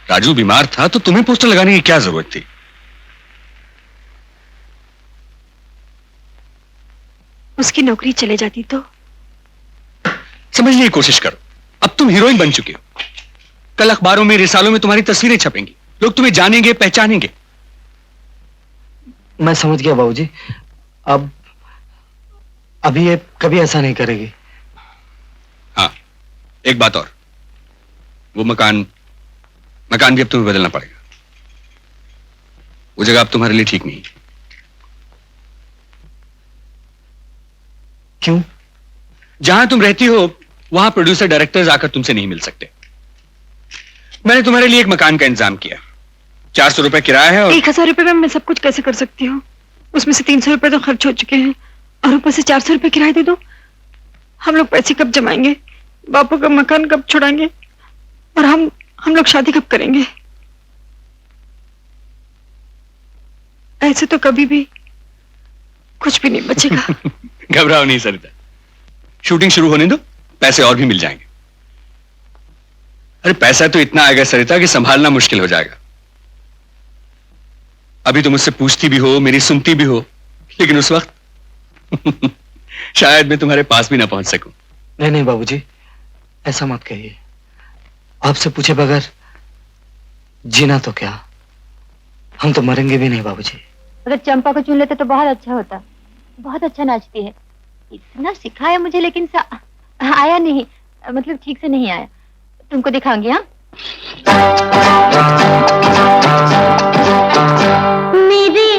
राजू बीमार था तो तुम्हें पोस्टर लगाने की क्या जरूरत थी? उसकी नौकरी चले जाती तो? समझने की कोशिश करो, अब तुम हीरोइन बन चुके हो। कल अखबारों में, रिसालों में तुम्हारी तस्वीरें छपेंगी, लोग तुम्हें जानेंगे, पहचानेंगे। मैं समझ गया बाबूजी। अब अभी ये कभी ऐसा नहीं करेगी। हाँ, एक बात और, वो मकान भी अब तुम्हें बदलना पड़ेगा। वो जगह अब तुम्हारे लिए ठीक नहीं। क्यों? जहां तुम रहती हो वहां प्रोड्यूसर डायरेक्टर्स आकर तुमसे नहीं मिल सकते। मैंने तुम्हारे लिए एक मकान का इंतजाम किया। 400 रुपए किराया है और 1000 रुपए में मैं सब कुछ कैसे कर सकती हूँ? उसमें से 300 रुपए तो खर्च हो चुके हैं और ऊपर से 400 रुपए किराया दे दो। हम लोग पैसे कब जमाएंगे? बापू का मकान कब छुड़ाएंगे? और हम लोग शादी कब करेंगे? ऐसे तो कभी भी कुछ भी नहीं बचेगा। घबराओ नहीं सरिता, शूटिंग शुरू होने दो, पैसे और भी मिल जाएंगे। अरे पैसा तो इतना आएगा सरिता कि संभालना मुश्किल हो जाएगा। अभी तुम मुझसे पूछती भी हो, मेरी सुनती भी हो, लेकिन उस वक्त शायद मैं तुम्हारे पास भी ना पहुंच सकूं। नहीं नहीं बाबूजी, ऐसा मत कहिए। आपसे पूछे बगैर जीना तो क्या, हम तो मरेंगे भी नहीं बाबूजी। अगर चंपा को चुन लेते तो बहुत अच्छा होता। बहुत अच्छा नाचती है। इतना सिखाया मुझे लेकिन आया नहीं, मतलब ठीक से नहीं आया। तुमको दिखाऊंगी। हाँ, मेरे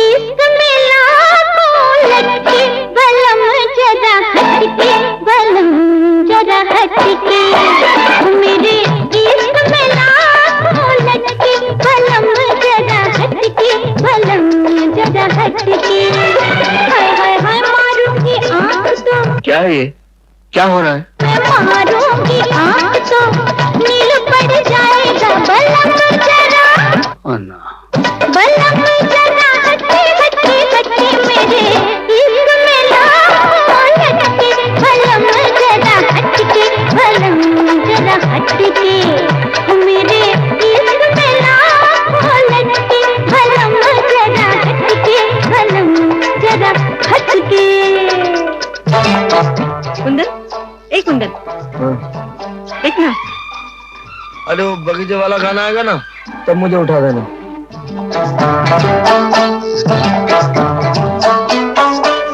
इश्क में लाखों लटके बलम जरा हटके, बलम जरा हटके। मेरे इश्क में लाखों लटके बलम जरा हटके, बलम जरा हटके। हाय हाय हाय मारूंगी आँख तो। क्या है ये? क्या हो रहा है? मैं मारूंगी आँख तो नील पड़ जाएगा, बलम जरा। बलम जरा हटके हटके हटके, मेरे इश्क में लाखों लटके बलम जरा हटके, बलम जरा हटके। मेरे इश्क में लाखों लटके बलम जरा हटके, बलम जरा हटके। कुंदन, एक कुंदन, देख ना। अरे वो बगीचे वाला खाना आएगा ना, तब मुझे उठा देना।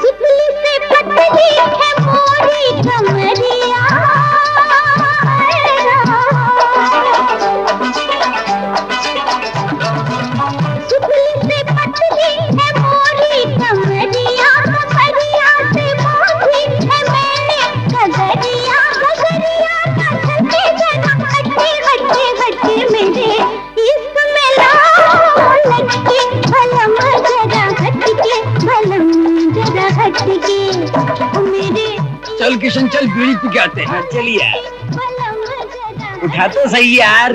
सुतली से पतली है मोरी कमरिया, सुतली से पतली है मोरी कमरिया, कमरिया से मोरी है मैंने कगरिया, कगरिया का छलके जना हटके हटके हटके, मेरे इश्क में लाखों लटके बलम जरा हटके, बलम जरा हटके। मेरे चल किशन चल, बीड़ी पी के आते हैं। चलिए यार, बलम जरा उठा तो सही यार।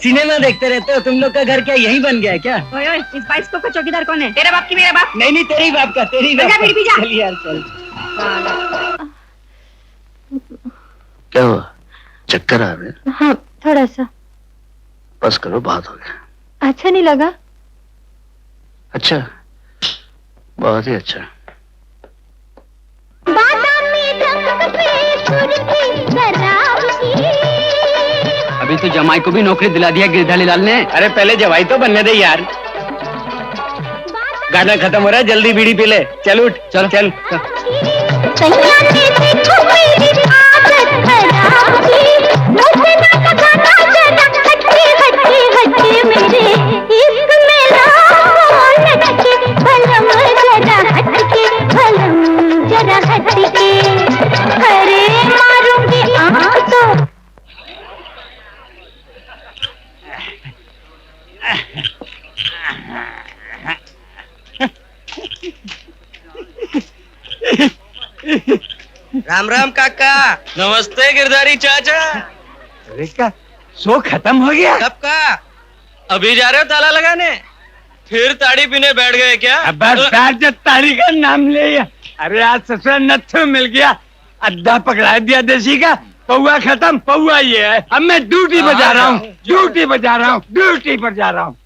सिनेमा देखते रहते हो तुम लोग का घर क्या यही बन गया है क्या? ओए ओए, इस बाइस्कोप का चौकीदार कौन है? तेरा बाप की मेरा बाप? नहीं नहीं, तेरे ही बाप का, तेरे ही बाप जा, बीड़ी पी जा। चल यार चल। क्या हुआ? चक्कर आ रहे हैं? हाँ, थोड़ा सा। बस करो, बात हो गया। अच्छा नहीं लगा? अच्छा, बहुत ही अच्छा। बादामी रंग पे सुर्खी शराब की। अभी तो जमाई को भी नौकरी दिला दिया गिरधारी लाल ने। अरे पहले जवाई तो बनने दे यार। गाना खत्म हो रहा है, जल्दी बीड़ी पी ले। चल उठ, चल चल, चल। सैया ने देखो मेरी आदत खराब की, मुझसे ना लगाना जरा हटके हटके हटके, मेरे इश्क में लाखों लटके बलम जरा हटके, बलम जरा हटके। अरे मारूंगी आँख तो। राम राम काका। नमस्ते गिरधारी चाचा। अरे का शो खत्म हो गया? कब का? अभी जा रहे हो ताला लगाने? फिर ताड़ी पीने बैठ गए क्या? अब बस जब ताड़ी का नाम ले। अरे आज ससुर नत्थु मिल गया, अड्डा पकड़ा दिया देसी का, पौआ खत्म, पौआ ये है। अब मैं ड्यूटी पर जा रहा हूँ, ड्यूटी पर जा रहा हूँ, ड्यूटी पर जा रहा हूँ।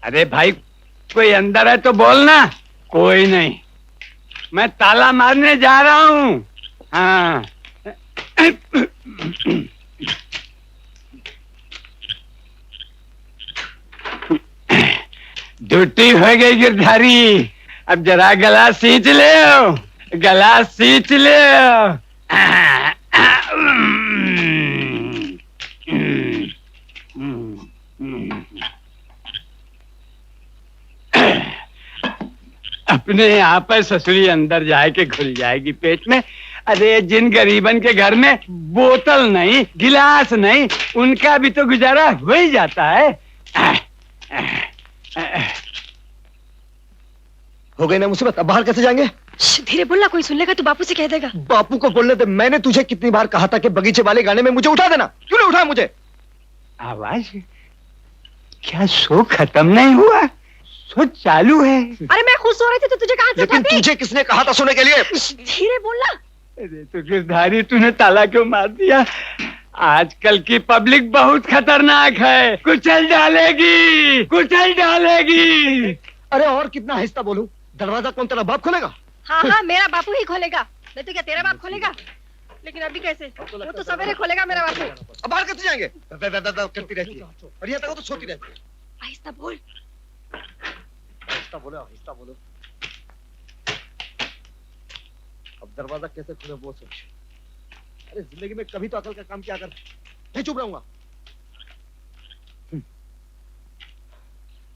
अरे भाई, कोई अंदर है तो बोलना। कोई नहीं, मैं ताला मारने जा रहा हूँ। हाँ। ड्यूटी हो गई गिरधारी। अब जरा गला सींच ले, गला सींच ले। अपने आप पर ससुरी अंदर जाए के घुल जाएगी पेट में। अरे जिन गरीबन के घर में बोतल नहीं, गिलास नहीं, उनका भी तो गुजारा हो ही जाता है। हो गई ना मुसीबत, अब बाहर कैसे जाएंगे? धीरे बोलना, कोई सुन लेगा तो बापू से कह देगा। बापू को बोलने दे। मैंने तुझे कितनी बार कहा था कि बगीचे वाले गाने में मुझे उठा देना, क्यों नहीं उठाया मुझे? आवाज क्या शो खत्म नहीं हुआ? शो चालू है। अरे मैं खुश हो रही थी तो तुझे कहाँ से लेकिन उठाती? तुझे किसने कहा था सोने के लिए? धीरे बोलना। अरे तो गिरधारी, तूने ताला क्यों मार दिया? आजकल की पब्लिक बहुत खतरनाक है, कुचल डालेगी, कुचल डालेगी। अरे और कितना आहिस्ता बोलूं? दरवाजा कौन तेरा बाप खोलेगा? हाँ हाँ, मेरा बापू ही खोलेगा, नहीं तो क्या तेरा बाप खोलेगा? लेकिन अभी कैसे? वो तो सवेरे खोलेगा मेरा बापू। अब बाहर कैसे जाएंगे? करती रहती है और यहाँ तक तो सोती रहती है। आहिस्ता बोल। आहिस्ता बोलो, आहिस्ता बोलो। अब दरवाजा कैसे खुले वो सोच। अरे जिंदगी में कभी तो अकल का काम किया कर। नहीं चुप रहूंगा।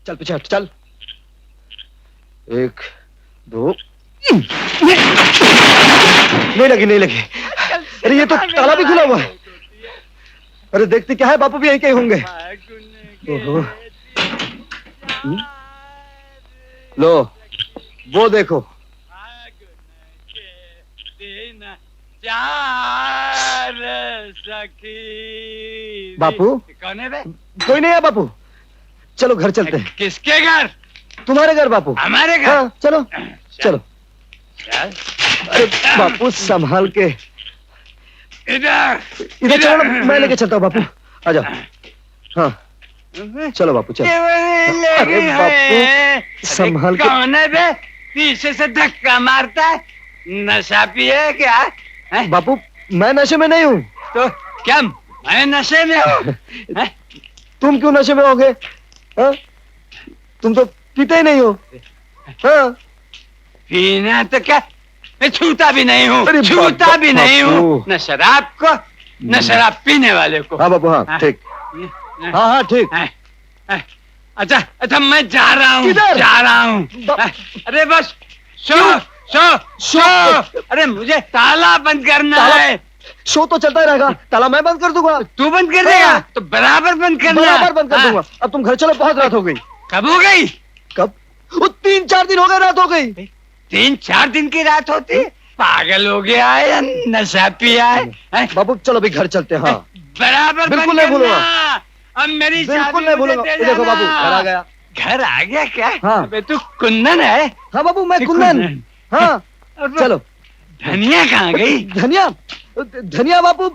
चल पीछे हट, चल। 1 2 नहीं लगी, नहीं लगी। अरे ये तो ताला भी खुला हुआ है। अरे देखते क्या है, बापू भी यहीं कहीं होंगे। ओहो। लो वो देखो। बापू कौन है बे? कोई नहीं है बापू। चलो घर चलते हैं। किसके घर? तुम्हारे घर बापू। हमारे घर? हाँ चलो चलो। चल। अरे बापू संभाल के। इधर इधर चलो ना, मैं लेके चलता हूँ बापू। आ जाओ। हाँ चलो बापू चलो। अरे बापू संभाल के। कौन है बे? पीछे से धक्का मारता है। नशा पिए क्या? है? बापू मैं नशे में नहीं हूँ। तो क्या मैं नशे में हूँ? तुम क्यों नशे में होगे? हाँ? तुम तो पीते ही नहीं हो। हाँ? पीना तो क्या, मैं छूता भी नहीं हूँ, अरे छूता भी नहीं हूँ। बापू। न शराब को, न शराब पीने वाले को। हाँ बापू हाँ ठीक। हाँ हाँ ठीक। अच्छा अच्छा, मैं जा रहा हूँ, किधर? जा रहा हूँ। अरे बस शो शो शो। अरे मुझे ताला बंद करना ताला? है। शो तो चलता ही रहेगा, ताला मैं बंद कर दूंगा। तू बंद कर देगा? तो बराबर बंद करना। बराबर बंद कर दूंगा। अब तुम घर चलो, बहुत रात हो गई। कब हो गई? कब? वो 3-4 दिन हो गए, रात हो गई। 3-4 दिन की रात होती? पागल हो गया है या नशा पिया है? बाबू चलो अभी घर चलते हैं। हाँ बराबर बिल्कुल बंद नहीं भूलूंगा। करना। अब मेरी बिल्कुल नहीं भूलूंगा। ये देखो बाबू घर आ गया। घर आ गया क्या? हाँ। अबे तू कुंदन है? हाँ बाबू मैं कुंदन। हाँ चलो। धनिया कहाँ गई? धनिया? धनिया बापू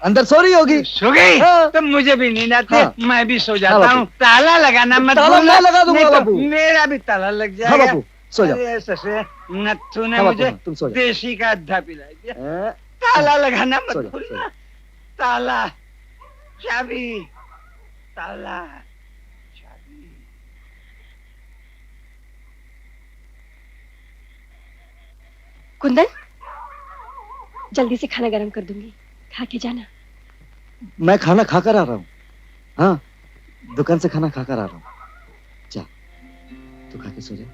अंदर सो रही होगी। सो गई? हाँ। तो मुझे भी नींद आती है, हाँ। मैं भी सो हाँ जाता बापू। हूँ। ताला लगाना मत ताला भूलना, मैं लगा दूंगा नहीं तो बापू। मेरा भी ताला लग जाएगा। हाँ बापू सो जाओ। अरे ससुर, नत्थू ने हाँ बापू, मुझे हाँ, तुम सो जाओ। देसी का अद्धा पिला दिया। हाँ, ताला लगाना मत सो जाओ, सो भूलना। जाओ। ताला, चाबी, ताला, चाबी। कुंदन, जल्दी से खाना गरम कर दूंगी, खा के जाना। मैं खाना खाकर आ रहा हूँ। हाँ दुकान से खाना खाकर आ रहा हूँ। जा तू खा के सो जा।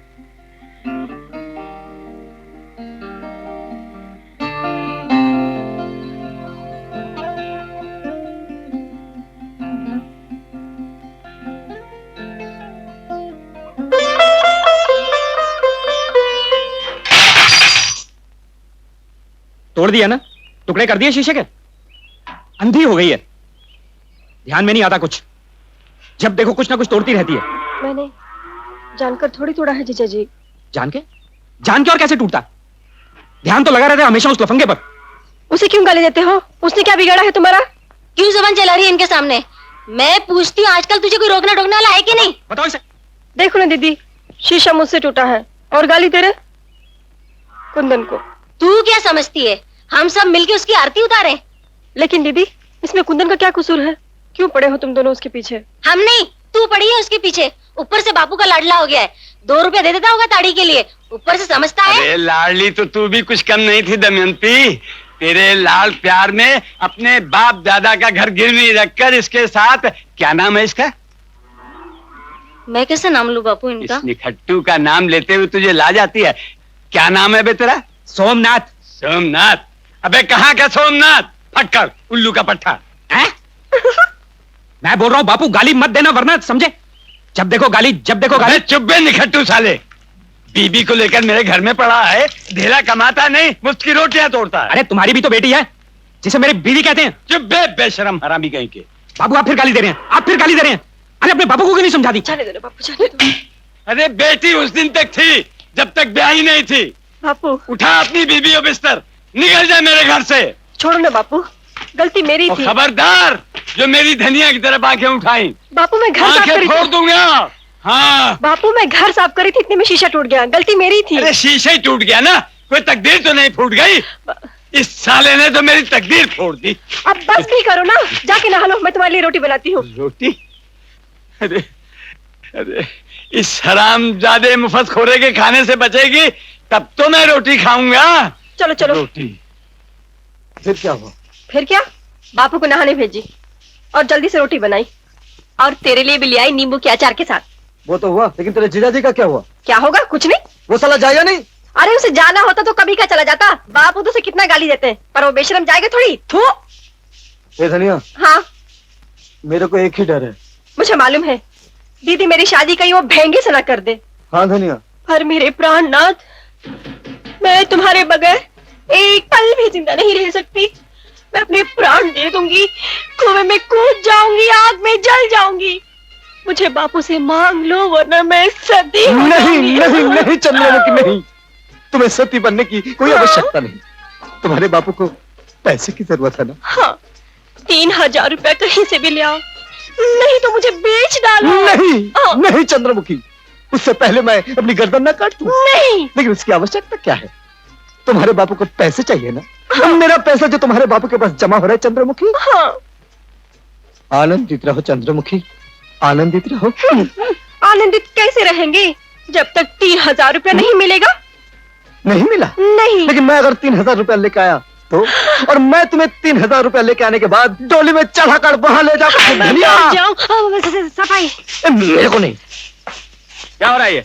तोड़ दिया ना? टुकड़े कर दिए शीशे के? अंधी हो गई है, ध्यान में नहीं आता कुछ। जब देखो कुछ ना कुछ तोड़ती रहती है। मैंने जानकर थोड़ी तोड़ा है जीजा जी। जान के? जान के और कैसे टूटता? ध्यान तो लगा रहता है हमेशा उस लफंगे पर। उसे क्यों गाली देते हो? उसने क्या बिगाड़ा है तुम्हारा? क्यों जबान चला रही है इनके सामने? मैं पूछती हूँ, आजकल तुझे कोई रोकना टोकना वाला है कि नहीं? बताओ इसे। देखो ना दीदी, शीशा मुझसे टूटा है और गाली दे रहे कुंदन को। तू क्या समझती है हम सब मिलके उसकी आरती उतारे? लेकिन दीदी, इसमें कुंदन का क्या कसूर है? क्यों पड़े हो तुम दोनों उसके पीछे? हम नहीं, तू पड़ी है उसके पीछे। ऊपर से बापू का लाडला हो गया है, 2 रुपया दे देता होगा ताड़ी के लिए, ऊपर से समझता है। अरे लाडली तो तू भी कुछ कम नहीं थी दमयंती। तेरे लाल प्यार में अपने बाप दादा का घर गिरवी रखकर इसके साथ, क्या नाम है इसका? मैं कैसे नाम लूं बापू इनका? इस निखट्टू का नाम लेते हुए तुझे ला जाती है। क्या नाम है बे तेरा? सोमनाथ। सोमनाथ? अबे कहाँ का सोमनाथ? फटकर उल्लू का पट्टा है? मैं बोल रहा हूँ बापू, गाली मत देना वरना समझे, जब देखो गाली, जब देखो गाली। चुप बे निखट्टू साले। बीबी को लेकर मेरे घर में पड़ा है, ढेला कमाता नहीं, मुफ्त की रोटियां तोड़ता है। अरे तुम्हारी भी तो बेटी है जिसे मेरी बीवी कहते हैं। चुप बे बेशरम हरामी कहीं के। बाबू आप फिर गाली दे रहे हैं, आप फिर गाली दे रहे हैं। अरे अपने बापू को क्यों नहीं समझा दी? जाने दो ना बापू, जाने दो। अरे बेटी उस दिन तक थी जब तक ब्याही नहीं थी। बापू उठा अपनी बीबी और बिस्तर, निकल जा मेरे घर से। छोड़ो ना बापू, गलती मेरी और थी। खबरदार जो मेरी धनिया की तरफ आंखें उठाई, बापू मैं घर साफ आंखें करी फोड़ थी। दूंगा। हाँ। बापू मैं घर साफ करी थी, इतने में शीशा टूट गया, गलती मेरी थी। अरे शीशे ही टूट गया ना, कोई तकदीर तो नहीं फूट गई। इस साले ने तो मेरी तकदीर फोड़ दी। अब बस भी करो ना, जाके नहा लो, मैं तुम्हारे लिए रोटी बनाती हूँ। रोटी? अरे अरे इस हरामजादे मुफतखोरे के खाने से बचेगी तब तो मैं रोटी खाऊंगा। चलो चलो। रोटी? फिर क्या हुआ? फिर क्या, बापू को नहाने भेजी और जल्दी से रोटी बनाई और तेरे लिए भी ले आई नींबू के अचार के साथ। वो तो हुआ, लेकिन तेरे जीजाजी का क्या हुआ? क्या होगा? कुछ नहीं। वो साला जाएगा नहीं? अरे उसे जाना होता तो कभी का चला जाता। बापू तो उसे कितना गाली देते हैं, पर वो बेशरम जाएगा थोड़ी। थू। ए धनिया, हाँ मेरे को एक ही डर है। मुझे मालूम है, दीदी मेरी शादी कहीं वो भेंगे से ना कर दे। हाँ धनिया। पर मेरे प्राणनाथ, मैं तुम्हारे बगैर एक पल भी जिंदा नहीं रह सकती। मैं अपने प्राण दे दूंगी, कुएं में कूद जाऊंगी, आग में जल जाऊंगी। मुझे बापू से मांग लो वरना मैं सती हो नहीं जाऊंगी। नहीं नहीं चंद्रमुखी, नहीं, तुम्हें सती बनने की कोई आवश्यकता नहीं। तुम्हारे बापू को पैसे की जरूरत है ना? हाँ, 3000 रुपया कहीं से भी ले आओ, नहीं तो मुझे बेच डालो। नहीं नहीं चंद्रमुखी, उससे पहले मैं अपनी गर्दन न काट दूं। नहीं। लेकिन उसकी आवश्यकता क्या है? तुम्हारे बापू को पैसे चाहिए ना? हाँ। मेरा पैसा जो तुम्हारे बापू के पास जमा हो रहा है चंद्रमुखी। हाँ। आनंदित रहो चंद्रमुखी, आनंदित रहो। आनंदित कैसे रहेंगे जब तक 3000 रुपया नहीं मिलेगा? नहीं मिला? नहीं। लेकिन मैं अगर 3000 रुपया लेके आया तो, और मैं तुम्हें 3000 रुपया लेके आने के बाद डोली में चढ़ाकर वहां ले जाऊं। सफाई। मेरे को नहीं। क्या हो रहा है ये?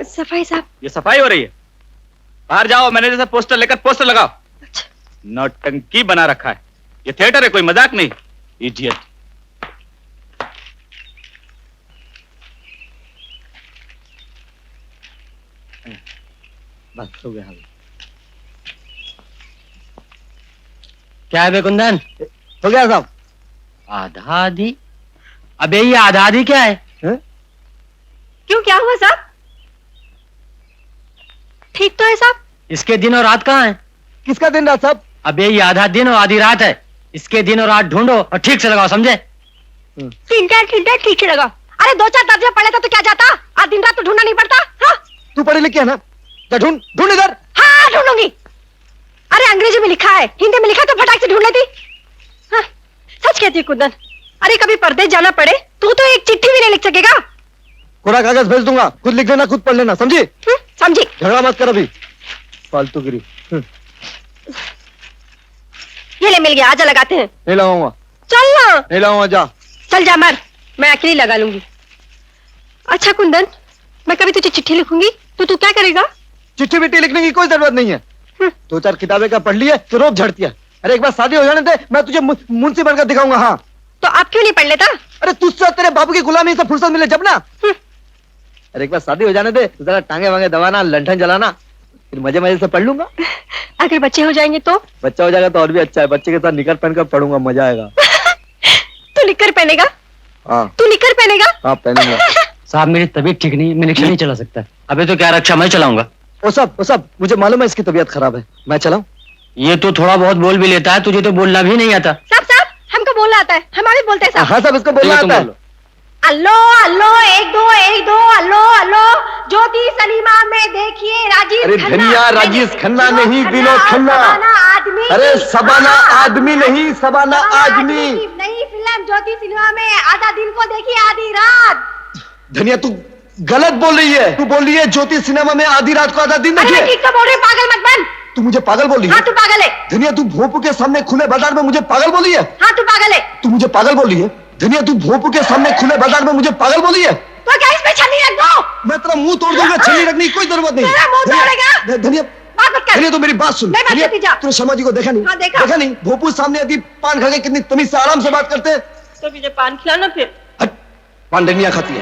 सफाई साहब। ये सफाई हो रही है? बाहर जाओ, मैनेजर से पोस्टर लेकर पोस्टर लगाओ। अच्छा। नौटंकी बना रखा है, ये थिएटर है, कोई मजाक नहीं। इडियट। बस हो गया। क्या है बे कुंदन? हो गया साहब। आधा आधी? अबे ये आधा आधी क्या है? क्यों, क्या हुआ साहब? ठीक तो है साहब। इसके दिन और रात कहाँ है? किसका दिन रात साहब? अबे ये आधा दिन और आधी रात है, इसके दिन और रात ढूंढो और ठीक से लगाओ, समझे? तीन ठीक से लगा। अरे 2-4 दर्जे पढ़ लेता तो क्या जाता, आज दिन रात तो ढूंढना नहीं पड़ता। हाँ? तू पढ़ी लिखी है ना? जा ढूंढ ढूंढ इधर। हाँ ढूंढूंगी। अरे अंग्रेजी में लिखा है, हिंदी में लिखा तो फटाक से ढूंढ लेती। हाँ, सच कहती है कुंदन, अरे कभी परदेश जाना पड़े तू तो एक चिट्ठी भी नहीं लिख सकेगा। कोरा कागज भेज दूंगा, खुद लिख लेना, खुद पढ़ लेना, समझी? समझी। झगड़ा मत कर अभी, फालतूगिरी। ये ले, मिल गया, आजा लगाते हैं। नहीं लगाऊंगा। चल ना। नहीं लगाऊंगा, जा। चल जा मर, मैं अकेली लगा लूंगी। अच्छा कुंदन, मैं कभी तुझे चिट्ठी लिखूंगी तो तू क्या करेगा? चिट्ठी बिट्ठी लिखने की कोई जरूरत नहीं है। 2-4 किताबें का पढ़ ली है तो रोज झड़ती है। अरे एक बार शादी हो जाने दे, मैं तुझे मुंशी बनकर दिखाऊंगा। हाँ तो आप क्यों नहीं पढ़ लेता? अरे तुझसे तेरे बाबू की गुलामी से फुर्सत मिले जब ना। अरे एक बार शादी हो जाने दे, तो जरा टांगे वांगे दबाना, लंठन जलाना, फिर मजे मजे से पढ़ लूंगा। अगर बच्चे हो जाएंगे तो? बच्चा हो जाएगा तो और भी अच्छा है, बच्चे के साथ निकर पहनकर पढ़ूंगा, मजा आएगा। तू निकर पहनेगा? हाँ। तू निकर पहनेगा? हाँ पहनूंगा। साहब मेरी तबीयत ठीक नहीं, मैं रिक्शा नहीं चला सकता। अबे तो क्या रक्षा मैं चलाऊंगा। वो सब मुझे मालूम है इसकी तबीयत खराब है, मैं चलाऊं? ये तो थोड़ा बहुत बोल भी लेता है, तुझे तो बोलना भी नहीं आता। साहब साहब हमको बोलना आता है, हम भी बोलते हैं साहब। हाँ साहब, इसको बोलना आता है। अल्लो अल्लो 1 2 1 2 अल्लो अल्लो ज्योति सलीमा में देखिए राजेश अरे खन्ना। धनिया, राजेश खन्ना नहीं, विनोद खन्ना। सबाना आदमी। अरे सबाना आदमी नहीं, सबाना आदमी। की नई फिल्म ज्योति सिनेमा में आधा दिन को देखिए आधी रात। धनिया तू गलत बोल रही है, तू बोल रही है ज्योति सिनेमा में आधी रात को आधा दिन अरे देखिए। ठीक तो बोल रही है, पागल मत बन। तू मुझे पागल बोल रही है? हाँ तू पागल है। धनिया तू भोपू के सामने खुले बाजार में मुझे पागल बोली है? हाँ तू पागल है। तू मुझे पागल बोल रही है? धनिया तू भोपू के सामने खुले बाजार में मुझे पागल बोली है? तो क्या इसमें छन्नी रख दो? मैं तेरा मुंह तोड़ दूंगा, छन्नी रखने की कोई जरूरत नहीं। तेरा मुंह तोड़ेगा? धनिया बात मत कर। धनिया, तो मेरी बात सुन। नहीं, बात धनिया, करती जा। तूने शर्मा जी को देखा नहीं? हाँ, देखा। देखा नहीं? भोपू सामने आती पान खा के कितनी तमीज से आराम से बात करते हैं। तो मुझे पान खिलाना फिर। हट, पान धनिया खाती है।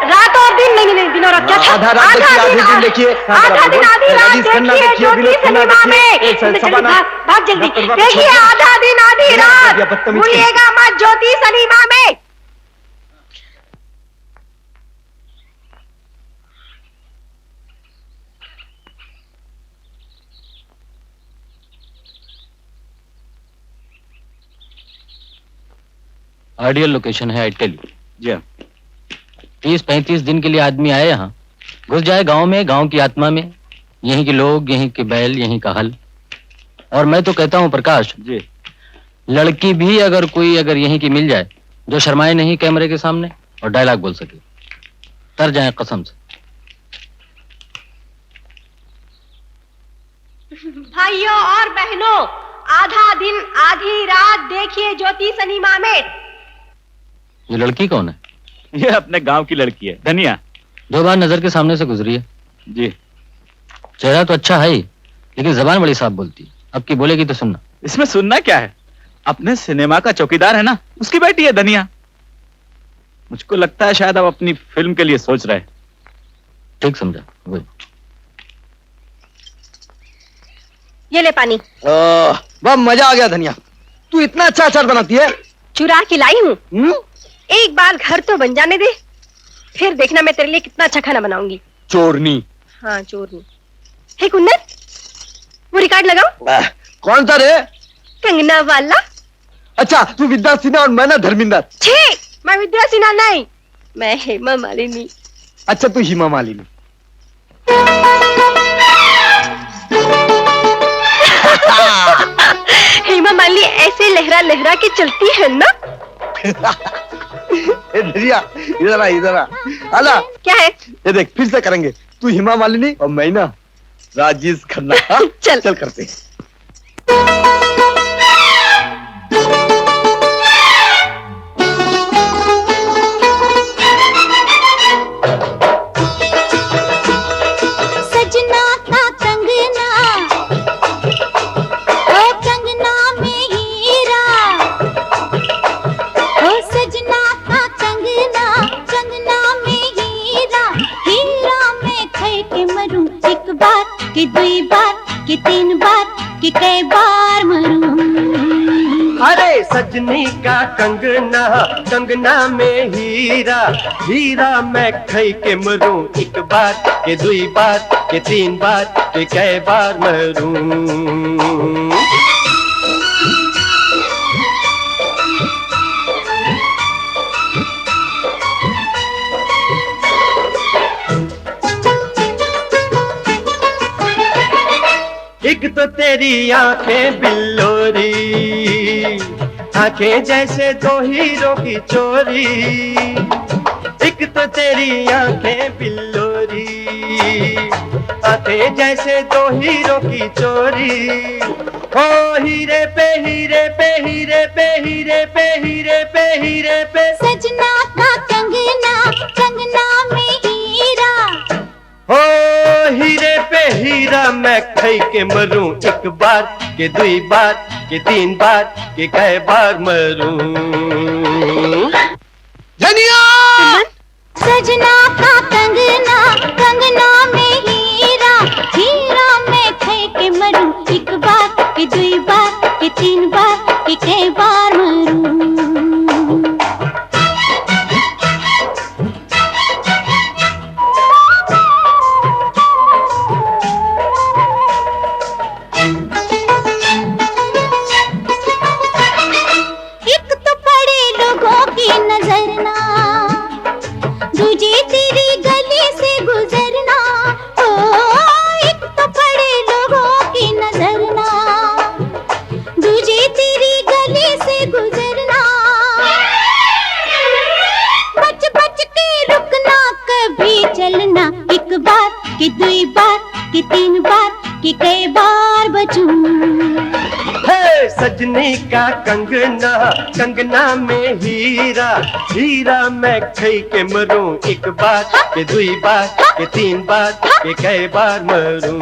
रात और दिन नहीं दिनों रात क्या था? आधा रात देखिए, आधे दिन देखिए। आधा दिन आधी रात राजेश खन्ना देखिए देखिए, ज्योति विनोद खन्ना सिनेमा में। देखिए, चलिए, सबाना। भाग जल्दी डॉक्टर बाबू, देखिए छोड़ दो। आधा दिन आधी ये रात। बदतमीज भूलिएगा मत ज्योति सिनेमा में। आइडियल लोकेशन है, आई टेल यू। जी हाँ। 30-35 दिन के लिए आदमी आए यहाँ, घुस जाए गांव में, गांव की आत्मा में, यहीं के लोग, यहीं के बैल, यहीं का हल। और मैं तो कहता हूँ प्रकाश जी, लड़की भी अगर यहीं की मिल जाए जो शर्माए नहीं कैमरे के सामने और डायलॉग बोल सके, तर जाए कसम से। भाइयों और बहनों, आधा दिन आधी रात देखिए ज्योति सिनेमा में। ये लड़की कौन है? ये अपने गांव की लड़की है, धनिया। 2 बार नजर के सामने से गुजरी है। जी। चेहरा तो अच्छा है ही, लेकिन जबान बड़ी साफ बोलती है। अब की बोलेगी तो सुनना। इसमें सुनना क्या है? अपने सिनेमा का चौकीदार है ना, उसकी बेटी है धनिया। मुझको लगता है शायद आप अपनी फिल्म के लिए सोच रहे हैं। ठीक समझा वही। ये ले पानी। वाह, मजा आ गया धनिया। तू इतना अच्छा अचार बनाती है। चुरा के लाई हूँ। एक बार घर तो बन जाने दे, फिर देखना मैं तेरे लिए कितना अच्छा खाना बनाऊंगी। चोरनी। हाँ चोरनी। हे कुंदन, वो रिकॉर्ड लगाओ। कौन सा रे? कंगना वाला। अच्छा, तू विद्या सिन्हा और मैं ना धर्मिंदर। छे, मैं विद्या सिन्हा नहीं, मैं हेमा मालिनी। अच्छा, तू हिमा मालिनी। हेमा मालिनी ऐसे लहरा लहरा के चलती है ना। ए धनिया, इधर आ, इधर आ। आला, क्या है? ये देख, फिर से करेंगे। तू हिमा मालिनी और मैं ना राजेश खन्ना। हाँ? चल। चल करते हैं। सजना का कंगना, ओ कंगना में हीरा, ओ सजना का कंगना, कंगना में हीरा, हीरा में खै के मरूं एक बार के 2 बार के 3 बार के कई बार मरूं। अरे सजनी का कंगना, कंगना में हीरा, हीरा मैं खई के मरूं एक बार के 2 बार के 3 बार के कई बार मरूं। एक तो तेरी आंखें बिल्लोरी, आंखें जैसे 2 हीरो की चोरी। एक तो तेरी आंखें बिल्लोरी, आंखें जैसे 2 हीरो की चोरी। ओ हीरे पे हीरे पे हीरे पे हीरे पे हीरे पे हीरे पे, सजना का कंगना, कंगना में हीरा, ओ हीरे पे हीरा मैं खई के मरूं एक बार के 2 बार के 3 बार के कई बार मरूं। धनिया! सजना का कंगना, कंगना में हीरा, हीरा मैं खै के मरूं एक बार के 2 बार के 3 बार के कई बार मरूं। सजनी का कंगना, कंगना में हीरा, हीरा मैं खई के मरूं एक बार के दुई बार के तीन बार के कई बार मरूं।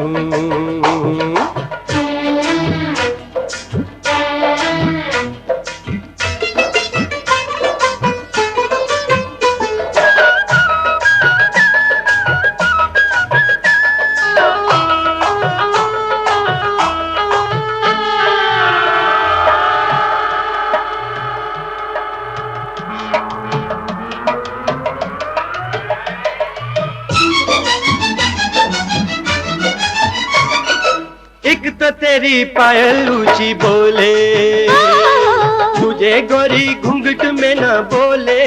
एक तो तेरी पायल ऊंची बोले, तुझे गोरी घूंघट में न बोले।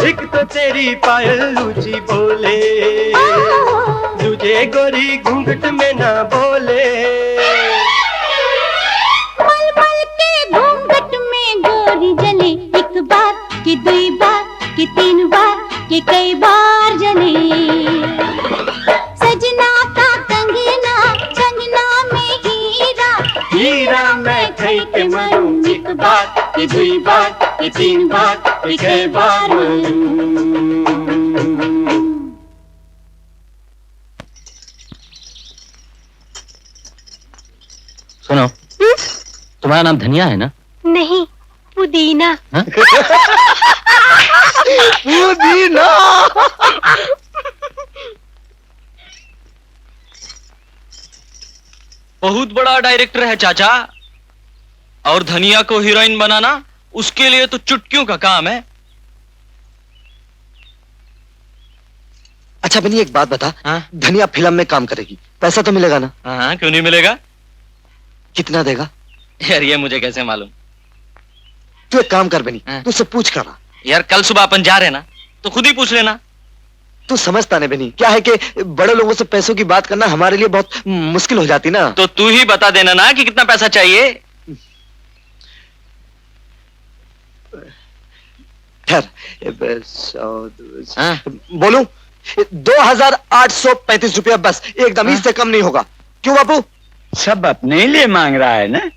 एक तो तेरी पायल ऊंची बोले, तुझे गोरी घूंघट में न बोले। मलमल के घूंघट में गोरी जले, एक बार के दुई बार के तीन बार के कई बार जले। सजना का कंगना, कंगना में हीरा, हीरा मैं खई के मरूं एक बार के दुई बार के तीन बार के कई बार मरूं। सुनो, तुम्हारा नाम धनिया है ना? नहीं, पुदीना। हाँ? पुदीना। बहुत बड़ा डायरेक्टर है चाचा, और धनिया को हीरोइन बनाना उसके लिए तो चुटकियों का काम है। अच्छा बनी, एक बात बता। हाँ? धनिया फिल्म में काम करेगी, पैसा तो मिलेगा ना? हाँ, क्यों नहीं मिलेगा? कितना देगा? यार ये मुझे कैसे मालूम? तू एक काम कर बनी, हाँ? तू उससे पूछ कर आ। यार कल सुबह अपन जा रहे ना, तो खुद ही पूछ लेना। तू समझता नहीं बनी, क्या है कि बड़े लोगों से पैसों की बात करना हमारे लिए बहुत मुश्किल हो जाती ना। तो तू ही बता देना ना कि कितना पैसा चाहिए। ठहर, हाँ? बोलूं? 2835 रुपया बस, एकदम। इससे कम नहीं होगा। क्यों बापू? सब अपने ही लिए मांग रहा है ना।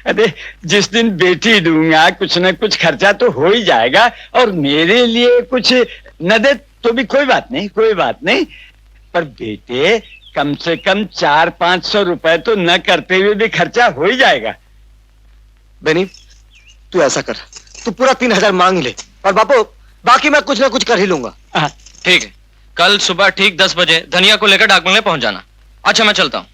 अरे जिस दिन बेटी दूंगा कुछ न कुछ खर्चा तो हो ही जाएगा, और मेरे लिए कुछ न दे तो भी कोई बात नहीं, कोई बात नहीं। पर बेटे कम से कम 400-500 रुपए तो न करते हुए भी खर्चा हो ही जाएगा। बेनी, तू ऐसा कर, तू पूरा 3000 मांग ही ले, और बापू बाकी मैं कुछ ना कुछ कर ही लूंगा। ठीक है, कल सुबह ठीक 10 बजे धनिया को लेकर डाक बंगले पहुंच जाना। अच्छा मैं चलता हूं।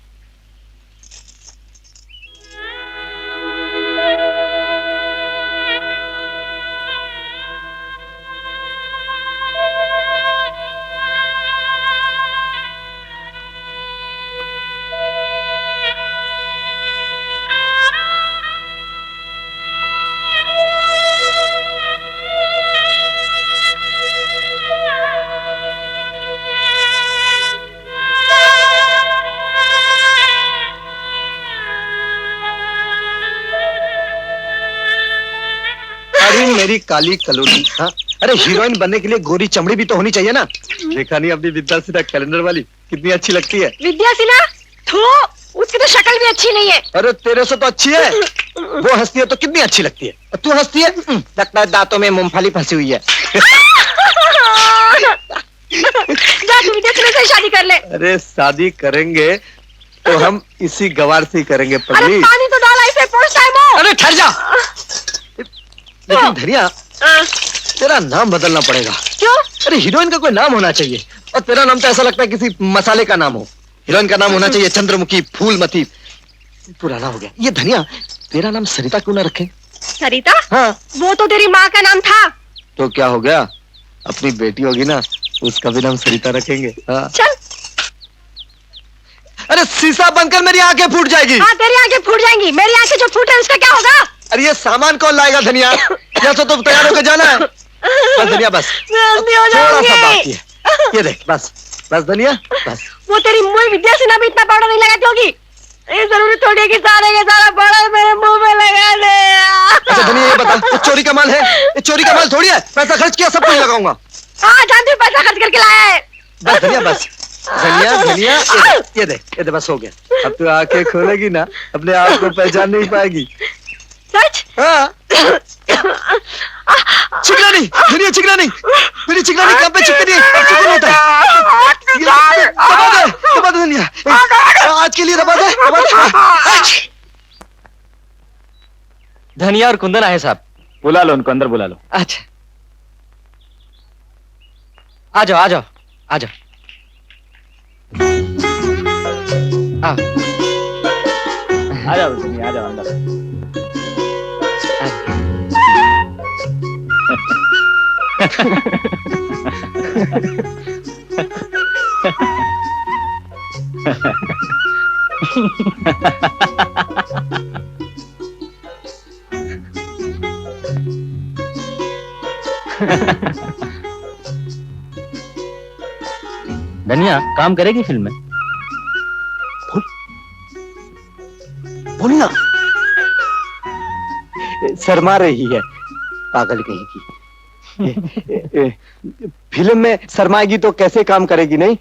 मेरी काली कलोनी। हाँ? अरे हीरोइन बनने के लिए गोरी चमड़ी भी तो होनी चाहिए ना। देखा नहीं अपनी विद्या सिन्हा कैलेंडर वाली कितनी अच्छी लगती है। विद्या सिन्हा? थू, उसकी तो शक्ल भी अच्छी नहीं है। अरे तेरे से तो अच्छी है। वो हंसती है तो कितनी अच्छी लगती है, और तू हंसती है लगता है दांतों में मूंगफली फंसी हुई है। जा तू विद्या सिन्हा से शादी कर ले। अरे शादी करेंगे तो हम इसी गवार से ही करेंगे अरे पगली। पानी तो डाला इसे, पहुंच टाइम हो। अरे ठहर जा। लेकिन धनिया, तेरा नाम बदलना पड़ेगा। क्यों? अरे हीरोइन का कोई नाम होना चाहिए, और तेरा नाम तो ऐसा लगता है किसी मसाले का नाम हो। हीरोइन का नाम होना चाहिए चंद्रमुखी, फूलमती। पुराना हो गया ये। धनिया, तेरा नाम सरिता क्यों ना रखें? सरिता? हाँ। वो तो तेरी माँ का नाम था। तो क्या हो गया, अपनी बेटी होगी ना, उसका भी नाम सरिता रखेंगे। हाँ। चल। अरे शीशा बनकर मेरी आंखें फूट जाएगी। हाँ तेरी आंखें फूट जाएंगी, मेरी आंखें जो फूटे उसका क्या होगा? अरे ये सामान कौन लाएगा धनिया? जैसे तुम तैयार होकर जाना है। बस धनिया बस, थोड़ा सा बाकी है। ये देख, बस बस धनिया बस। वो तेरी मुंह विद्या सिन्हा भी इतना पाउडर नहीं लगाती होगी। ये जरूरी थोड़ी है कि सारे के सारा पाउडर मेरे मुंह में लगा दे। अच्छा धनिया ये बता, ये चोरी का माल है? ये चोरी का माल थोड़ी है, पैसा खर्च किया सब कुछ लगाऊंगा। हाँ जानती हूँ, पैसा खर्च करके लाया है। बस धनिया बस धनिया धनिया ये दे बस हो गया। अब तू आंखें खोलेगी ना, अपने आप को पहचान नहीं पाएगी। सच? हाँ। चिकना नहीं धनिया, चिकना नहीं, मेरी चिकना नहीं, कब पे चिकनी अब चिकन होता है। दबा दे धनिया, आज के लिए दबा दे। धनिया और कुंदन आए साहब। बुला लो उनको, अंदर बुला लो। अच्छा, आ जाओ आ जाओ आ जाओ। आ जाओ धनिया, आ जाओ अंदर। धनिया काम करेगी फिल्म में? बोलना। शर्मा रही है पागल कहीं की। फिल्म में शर्माएगी तो कैसे काम करेगी? नहीं,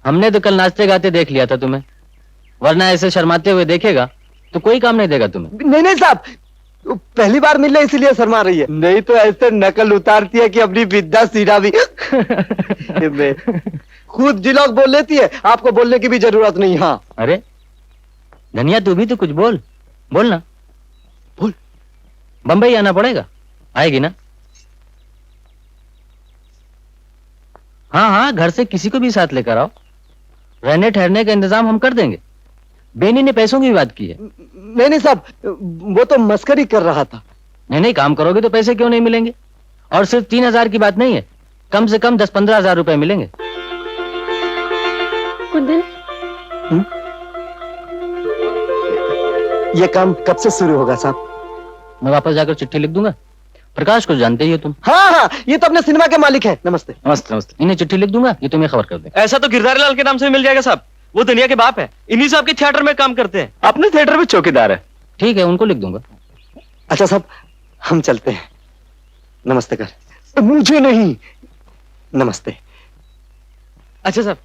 हमने तो कल नाचते गाते देख लिया था तुम्हें, वरना ऐसे शर्माते हुए देखेगा तो कोई काम नहीं देगा तुम्हें। नहीं साहब, पहली बार मिल रहे इसलिए शर्मा रही है, नहीं तो ऐसे नकल उतारती है कि अपनी विद्या सीधा भी खुद जिलोग बोल लेती है, आपको बोलने की भी जरूरत नहीं। हाँ अरे धनिया तू भी तो कुछ बोल ना। बोल। बंबई आना पड़ेगा, आएगी ना? हाँ घर से किसी को भी साथ लेकर आओ, रहने ठहरने का इंतजाम हम कर देंगे। बेनी ने पैसों की बात की है। नहीं साहब, वो तो मस्करी कर रहा था। नहीं काम करोगे तो पैसे क्यों नहीं मिलेंगे? और सिर्फ 3,000 की बात नहीं है, कम से कम 10-15 हजार रुपए मिलेंगे। कुंदन, ये काम कब से शुरू होगा साहब? मैं वापस जाकर चिट्ठी लिख दूंगा। प्रकाश को जानते ही हो तुम। हाँ, ये तो अपने सिनेमा के मालिक है। नमस्ते। इन्हें चिट्ठी लिख दूंगा, ये तुम्हें खबर कर दे। ऐसा तो गिरधारी लाल के नाम से मिल जाएगा साहब, वो धनिया के बाप है, इन्हीं साहब के थिएटर में काम करते हैं। अपने थिएटर में चौकीदार है। ठीक है, उनको लिख दूंगा। अच्छा साहब, हम चलते हैं। नमस्ते कर। मुझे नहीं, नमस्ते। अच्छा साहब।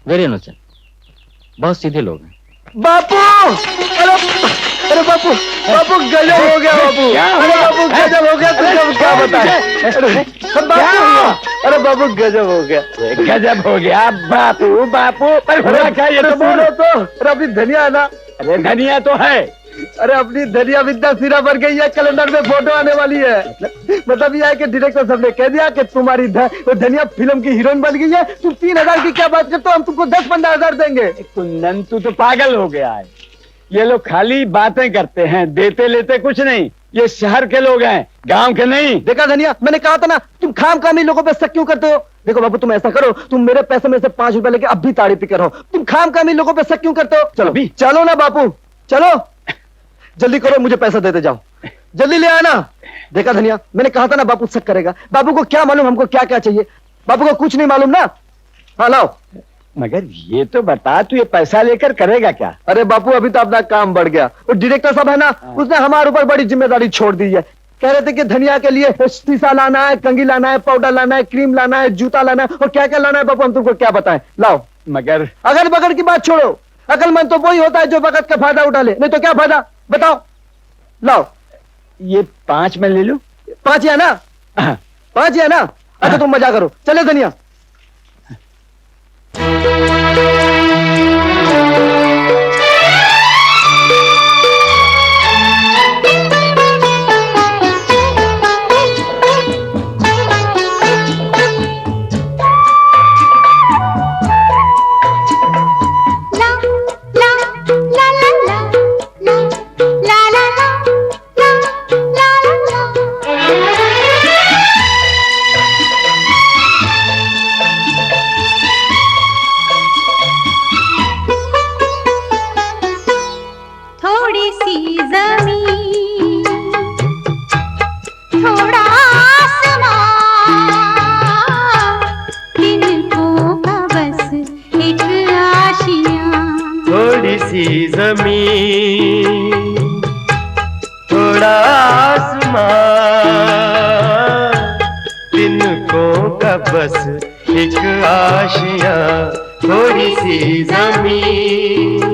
वेरी इनोसेंट, बहुत सीधे लोग हैं। बापू, अरे बापू गजब हो गया बापू। अरे बापू गजब हो गया, तुझे क्या बताए? अरे बापू गजब हो गया। गजब हो गया बापू। पर क्या ये तो बोलो तो। अरे अपनी धनिया है ना? अरे धनिया तो है। अरे अपनी धनिया विद्या सिरा भर गई है, कैलेंडर में फोटो आने वाली है। मतलब यह है कि डायरेक्टर साहब ने कह दिया कि तुम्हारी धनिया फिल्म की हीरोइन बन गई है। तुम 3,000 की क्या बात करते हो, हम तुमको 10-15 हजार देंगे। कुंदन तू तो पागल हो गया है, ये लोग खाली बातें करते हैं, देते लेते कुछ नहीं। ये शहर के लोग हैं, गांव के नहीं। देखा धनिया, मैंने कहा था ना, तुम खामखामी लोगों पे शक क्यों करते हो? देखो बाबू, तुम ऐसा करो, तुम मेरे पैसे में से 5 रुपए लेके अब भी ताड़ी पी कर रहो। तुम खामखामी लोगों पे शक क्यों करते हो? चलो भी, चलो ना बापू, चलो जल्दी करो, मुझे पैसा देते जाओ, जल्दी ले आना। देखा धनिया, मैंने कहा था ना बापू शक करेगा। बाबू को क्या मालूम हमको क्या क्या चाहिए? बाबू को कुछ नहीं मालूम ना। हाँ लाओ। मगर ये तो बता, तू ये पैसा लेकर करेगा क्या? अरे बापू, अभी तो अपना काम बढ़ गया। वो डायरेक्टर साहब है ना, उसने हमारे ऊपर बड़ी जिम्मेदारी छोड़ दी है। कह रहे थे कि धनिया के लिए शीशा लाना है, कंघी लाना है, पाउडर लाना है, क्रीम लाना है, जूता लाना है और क्या क्या लाना है। बापू हम तुमको क्या बताएं, लाओ। मगर अगल बगल की बात छोड़ो, अकलमंद तो वही होता है जो वक्त का फायदा उठा ले, नहीं तो क्या फायदा बताओ। लाओ। ये 5 मैं ले लूं? 5 है ना? 5 है ना? अच्छा तुम मजा करो, चले धनिया। जमीन, थोड़ा आसमान, तिनको बस एक आशियां थोड़ी सी जमीन।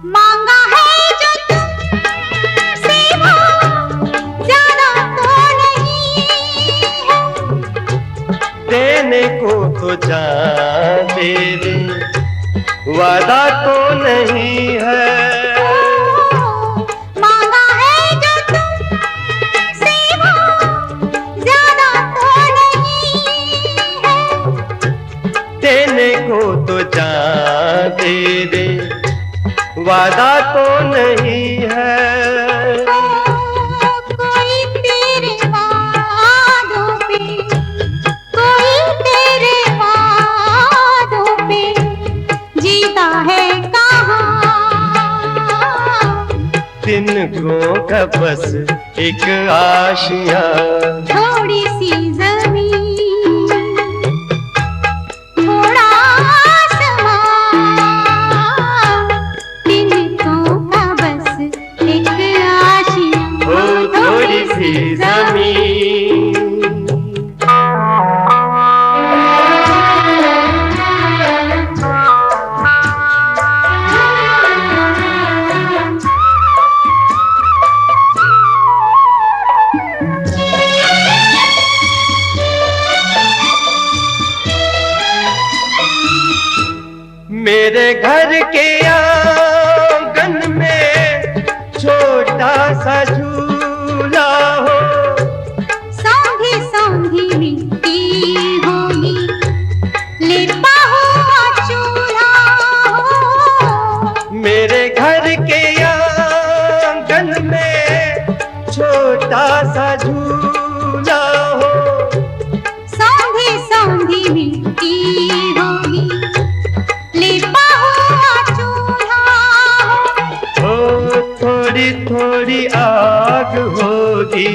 मांगा है जो तुमसे वो ज्यादा तो नहीं है, देने को तो जान दे दे वादा तो नहीं है। मांगा है जो तुमसे वो ज्यादा तो नहीं है, देने को तो जान दे दे वादा तो नहीं है। कोई तेरे वादों पे, कोई तेरे वादों पे जीता है कहाँ। तिनको का बस एक आशियां थोड़ी सी जमीन, थोड़ा आसमां, तिनको का बस एक आशियां ओ थोड़ी सी जमीन। मेरे घर के आंगन में छोटा सा झूला हो, सौंधी सौंधी मिट्टी होगी, लिपा हुआ चूल्हा हो। मेरे घर के आंगन में छोटा सा झूला हो, सौंधी सौंधी मिट्टी होगी, लिपा हुआ चूल्हा हो। ओ थोड़ी थोड़ी आग होगी,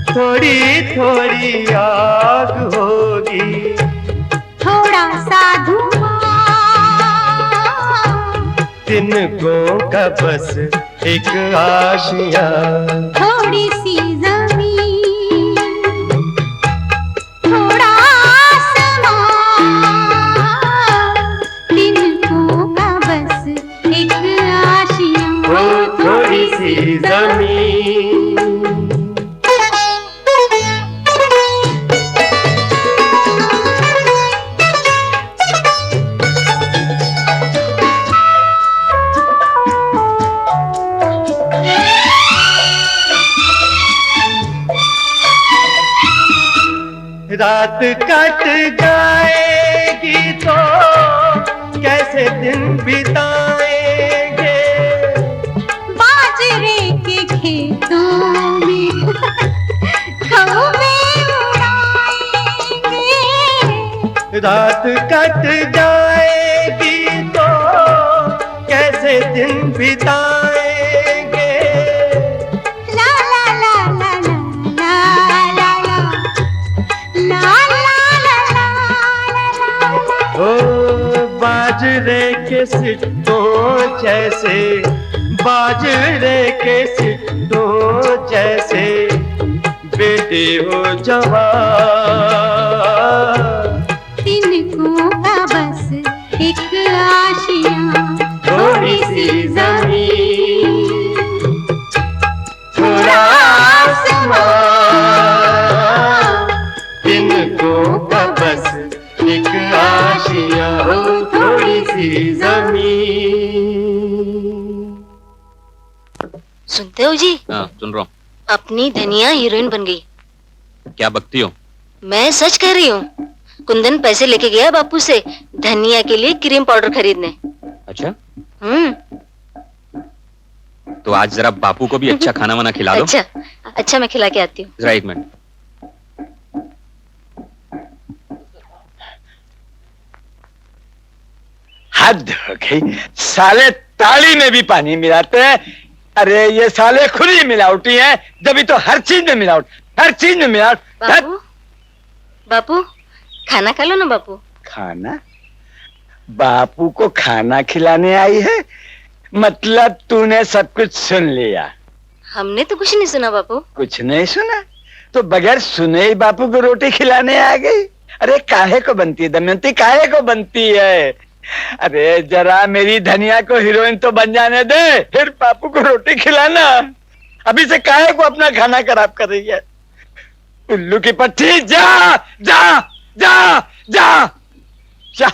थोड़ी थोड़ी आग होगी, थोड़ा सा धुआं, तिनको का बस एक आशियां थोड़ी सी जमीन, थोड़ा आसमां, तिनको का बस एक आशियां ओ थोड़ी सी जमीन। रात कट जाएगी तो कैसे दिन बिताएंगे, बाजरे के खेतों में कौवे उड़ाएंगे। रात कट जाएगी तो कैसे दिन बिताएंगे। ला ला ला ला ला ला ला ला ला ला ला ला। ओ बाजरे के सिट्टों जैसे, बाजरे के सिट्टों जैसे बेटे हो जवान, तिनको का बस एक आशियां थोड़ी सी जमीन, थोड़ा आसमां, तिनको का बस एक आशियां हो थोड़ी सी जमीन। सुनते हो जी, हाँ सुन रहा हूँ। अपनी धनिया हीरोइन बन गई। क्या बकती हो? मैं सच कह रही हूँ। कुंदन पैसे लेके गया बापू से धनिया के लिए क्रीम पाउडर खरीदने। अच्छा, हम्म। तो आज जरा बापू को भी अच्छा खाना वाना खिला दो। अच्छा अच्छा, मैं खिला के आती हूँ। जरा एक मिनट। हद हो गई, साले ताली में भी पानी मिलाते हैं। अरे ये साले खुली मिलावटी हैं, जब तो हर चीज में मिलावट। हर चीज में मिलावट। बापू बापू खाना खा लो ना बापू। खाना? बापू को खाना खिलाने आई है? मतलब तूने सब कुछ सुन लिया? हमने तो कुछ नहीं सुना बापू। कुछ नहीं सुना तो बगैर सुने ही बापू को रोटी खिलाने आ गई? अरे काहे को बनती है दमयंती, काहे को बनती है? अरे जरा मेरी धनिया को हीरोइन तो बन जाने दे, फिर बापू को रोटी खिलाना। अभी से काहे को अपना खाना खराब कर रही है? उल्लू की पट्टी, जा जा जा जा जा।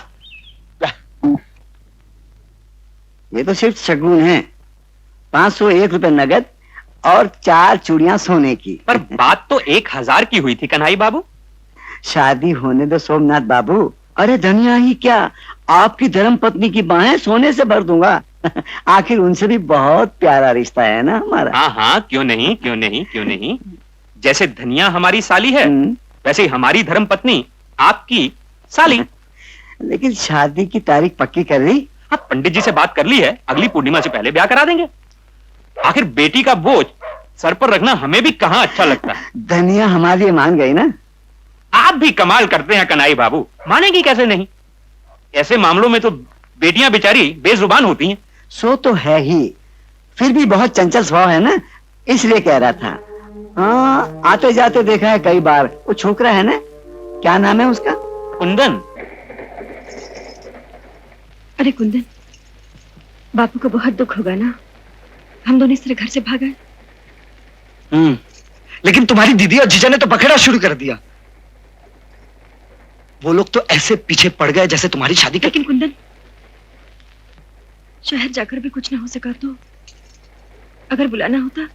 ये तो सिर्फ शगुन है। 501 रुपए नगद और 4 चूड़ियां सोने की। पर बात तो 1000 की हुई थी कन्हई बाबू। शादी होने दो सोमनाथ बाबू। अरे धनिया ही क्या, आपकी धर्म पत्नी की बाहें सोने से भर दूंगा। आखिर उनसे भी बहुत प्यारा रिश्ता है ना हमारा। हाँ हाँ, क्यों नहीं क्यों नहीं क्यों नहीं। जैसे धनिया हमारी साली है वैसे ही हमारी धर्म पत्नी आपकी साली। लेकिन शादी की तारीख पक्की कर ली? हाँ, पंडित जी से बात कर ली है, अगली पूर्णिमा से पहले ब्याह करा देंगे। आखिर बेटी का बोझ सर पर रखना हमें भी कहाँ अच्छा लगता है। धनिया हमारे लिए मान गई ना? आप भी कमाल करते हैं कन्हई बाबू, मानेंगी कैसे नहीं। ऐसे मामलों में तो बेटियां बेचारी बेजुबान होती हैं। सो तो है ही, फिर भी बहुत चंचल स्वभाव है ना, इसलिए कह रहा था। हाँ, आते जाते देखा है कई बार। वो छोकरा है ना, क्या नाम है उसका? कुंदन। अरे कुंदन, बापू को बहुत दुख होगा ना, हम दोनों इस तरह घर से भागे। लेकिन तुम्हारी दीदी और जीजा ने तो पकड़ा शुरू कर दिया। वो लोग तो ऐसे पीछे पड़ गए जैसे तुम्हारी शादी का। लेकिन कुंदन, शहर जाकर भी कुछ ना हो सका तो अगर बुलाना होता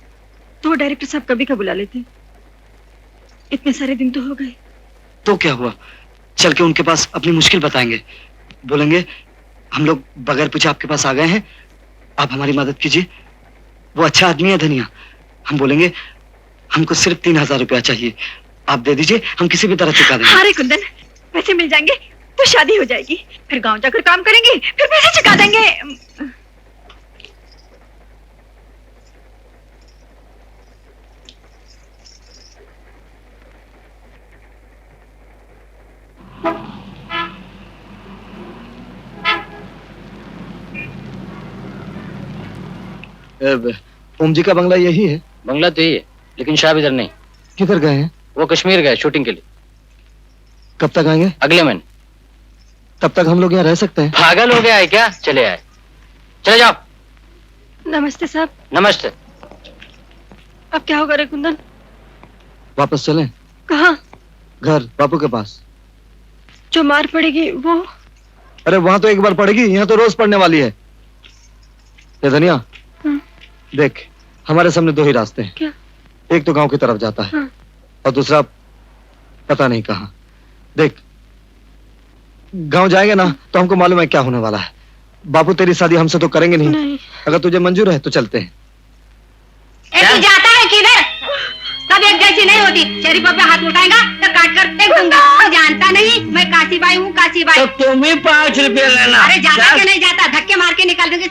तो वो डायरेक्टर साहब कभी का बुला लेते। इतने सारे दिन तो हो गए। तो क्या हुआ, चल के उनके पास अपनी मुश्किल बताएंगे, बोलेंगे हम लोग बगैर पूछे आपके पास आ गए हैं, आप हमारी मदद कीजिए। वो अच्छा आदमी है धनिया। हम बोलेंगे हमको सिर्फ 3000 रुपया चाहिए, आप दे दीजिए, हम किसी भी तरह चुका देंगे। अरे कुंदन, पैसे मिल जाएंगे तो शादी हो जाएगी, फिर गांव जाकर काम करेंगे, फिर पैसे चुका देंगे। ओम जी का बंगला यही है? बंगला तो यही है, लेकिन शाह इधर नहीं। किधर गए हैं? वो कश्मीर गए शूटिंग के लिए। कब तक आएंगे? अगले महीने। तब तक हम लोग यहाँ रह सकते हैं? पागल हो गया है क्या? चले आए, चले जाओ। नमस्ते साहब। नमस्ते। अब क्या होगा रे कुंदन? वापस चलें? कहाँ? घर, बापू के पास। जो मार पड़ेगी वो? अरे वहां तो एक बार पड़ेगी, यहाँ तो रोज पड़ने वाली है। ये धनिया, देख हमारे सामने 2 ही रास्ते हैं। क्या? एक तो गांव की तरफ जाता है और दूसरा पता नहीं कहाँ। देख गांव जाएंगे ना तो हमको मालूम है क्या होने वाला है। बापू तेरी शादी हमसे तो करेंगे नहीं। अगर तुझे मंजूर है तो चलते हैं। तू जाता है किधर? सब एक जैसी नहीं होती। शरीफों पे हाथ उठाएगा तो काट कर फेंक दूंगा। तो जानता नहीं मैं काशीबाई हूँ, काशीबाई। तो तुम ही 5 रुपये लेना। अरे जाता कि नहीं जाता? धक्के मार के निकाल दूंगी।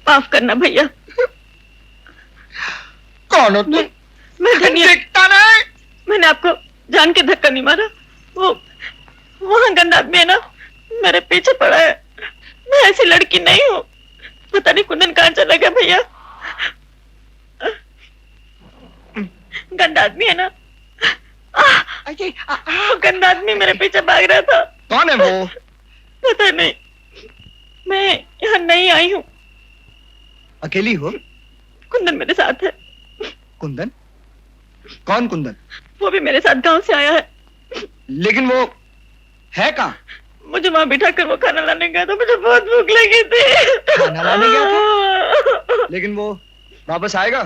माफ करना भैया। कौन हो तुम? मैं धनिया। दिखता नहीं। मैंने आपको जान के धक्का नहीं मारा। वो वहाँ गंदा आदमी है ना, मेरे पीछे पड़ा है। मैं ऐसी लड़की नहीं हूँ। पता नहीं कुंदन कहाँ चला गया भैया। गंदा आदमी है ना, वो गंदा आदमी मेरे पीछे भाग रहा था। कौन है वो? पता नहीं, मैं यहाँ नहीं आई हूँ। अकेली हो? कुंदन मेरे साथ है। कुंदन? कौन कुंदन? वो भी मेरे साथ गांव से आया है। लेकिन वो है कहाँ? मुझे वहाँ बिठा कर वो खाना लाने गया था। मुझे बहुत भूख लगी थी। खाना लाने गया था? लेकिन वो वापस आएगा?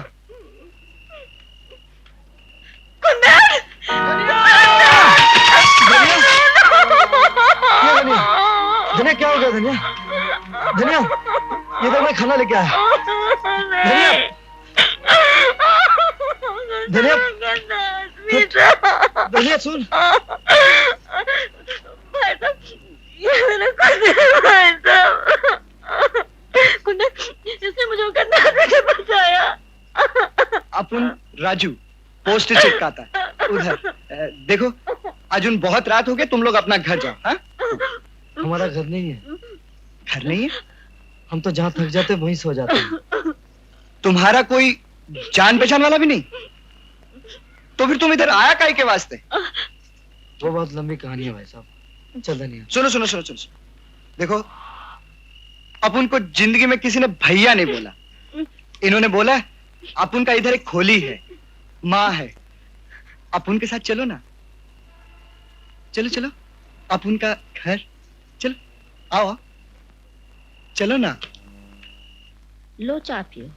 धनिया क्या हो गया? धनिया, धनिया, ये तो मैं खाना लेके आया। धनिया, धनिया, धनिया सुन। कुंदन, इसने मुझे करना से बचाया। अपन राजू पोस्ट चिपकाता है उधर। देखो अर्जुन, बहुत रात हो गई, तुम लोग अपना घर जाओ। हाँ? हमारा घर नहीं है। घर नहीं है? हम तो जहाँ थक जाते वहीं सो जाते हैं। तुम्हारा कोई जान पहचान वाला भी नहीं? तो फिर तुम इधर आया काहे के वास्ते? वो बहुत लंबी कहानी है भाई साहब। चल धनिया, सुनो सुनो सुनो सुनो, देखो अपन को जिंदगी में किसी ने भैया नहीं बोला। इन्होंने बोला अपन का इधर एक खोली है, माँ है, अपन के साथ चलो ना। चलो चलो, अपन का घर, चलो आओ आओ, चलो ना। लो चाय पियो।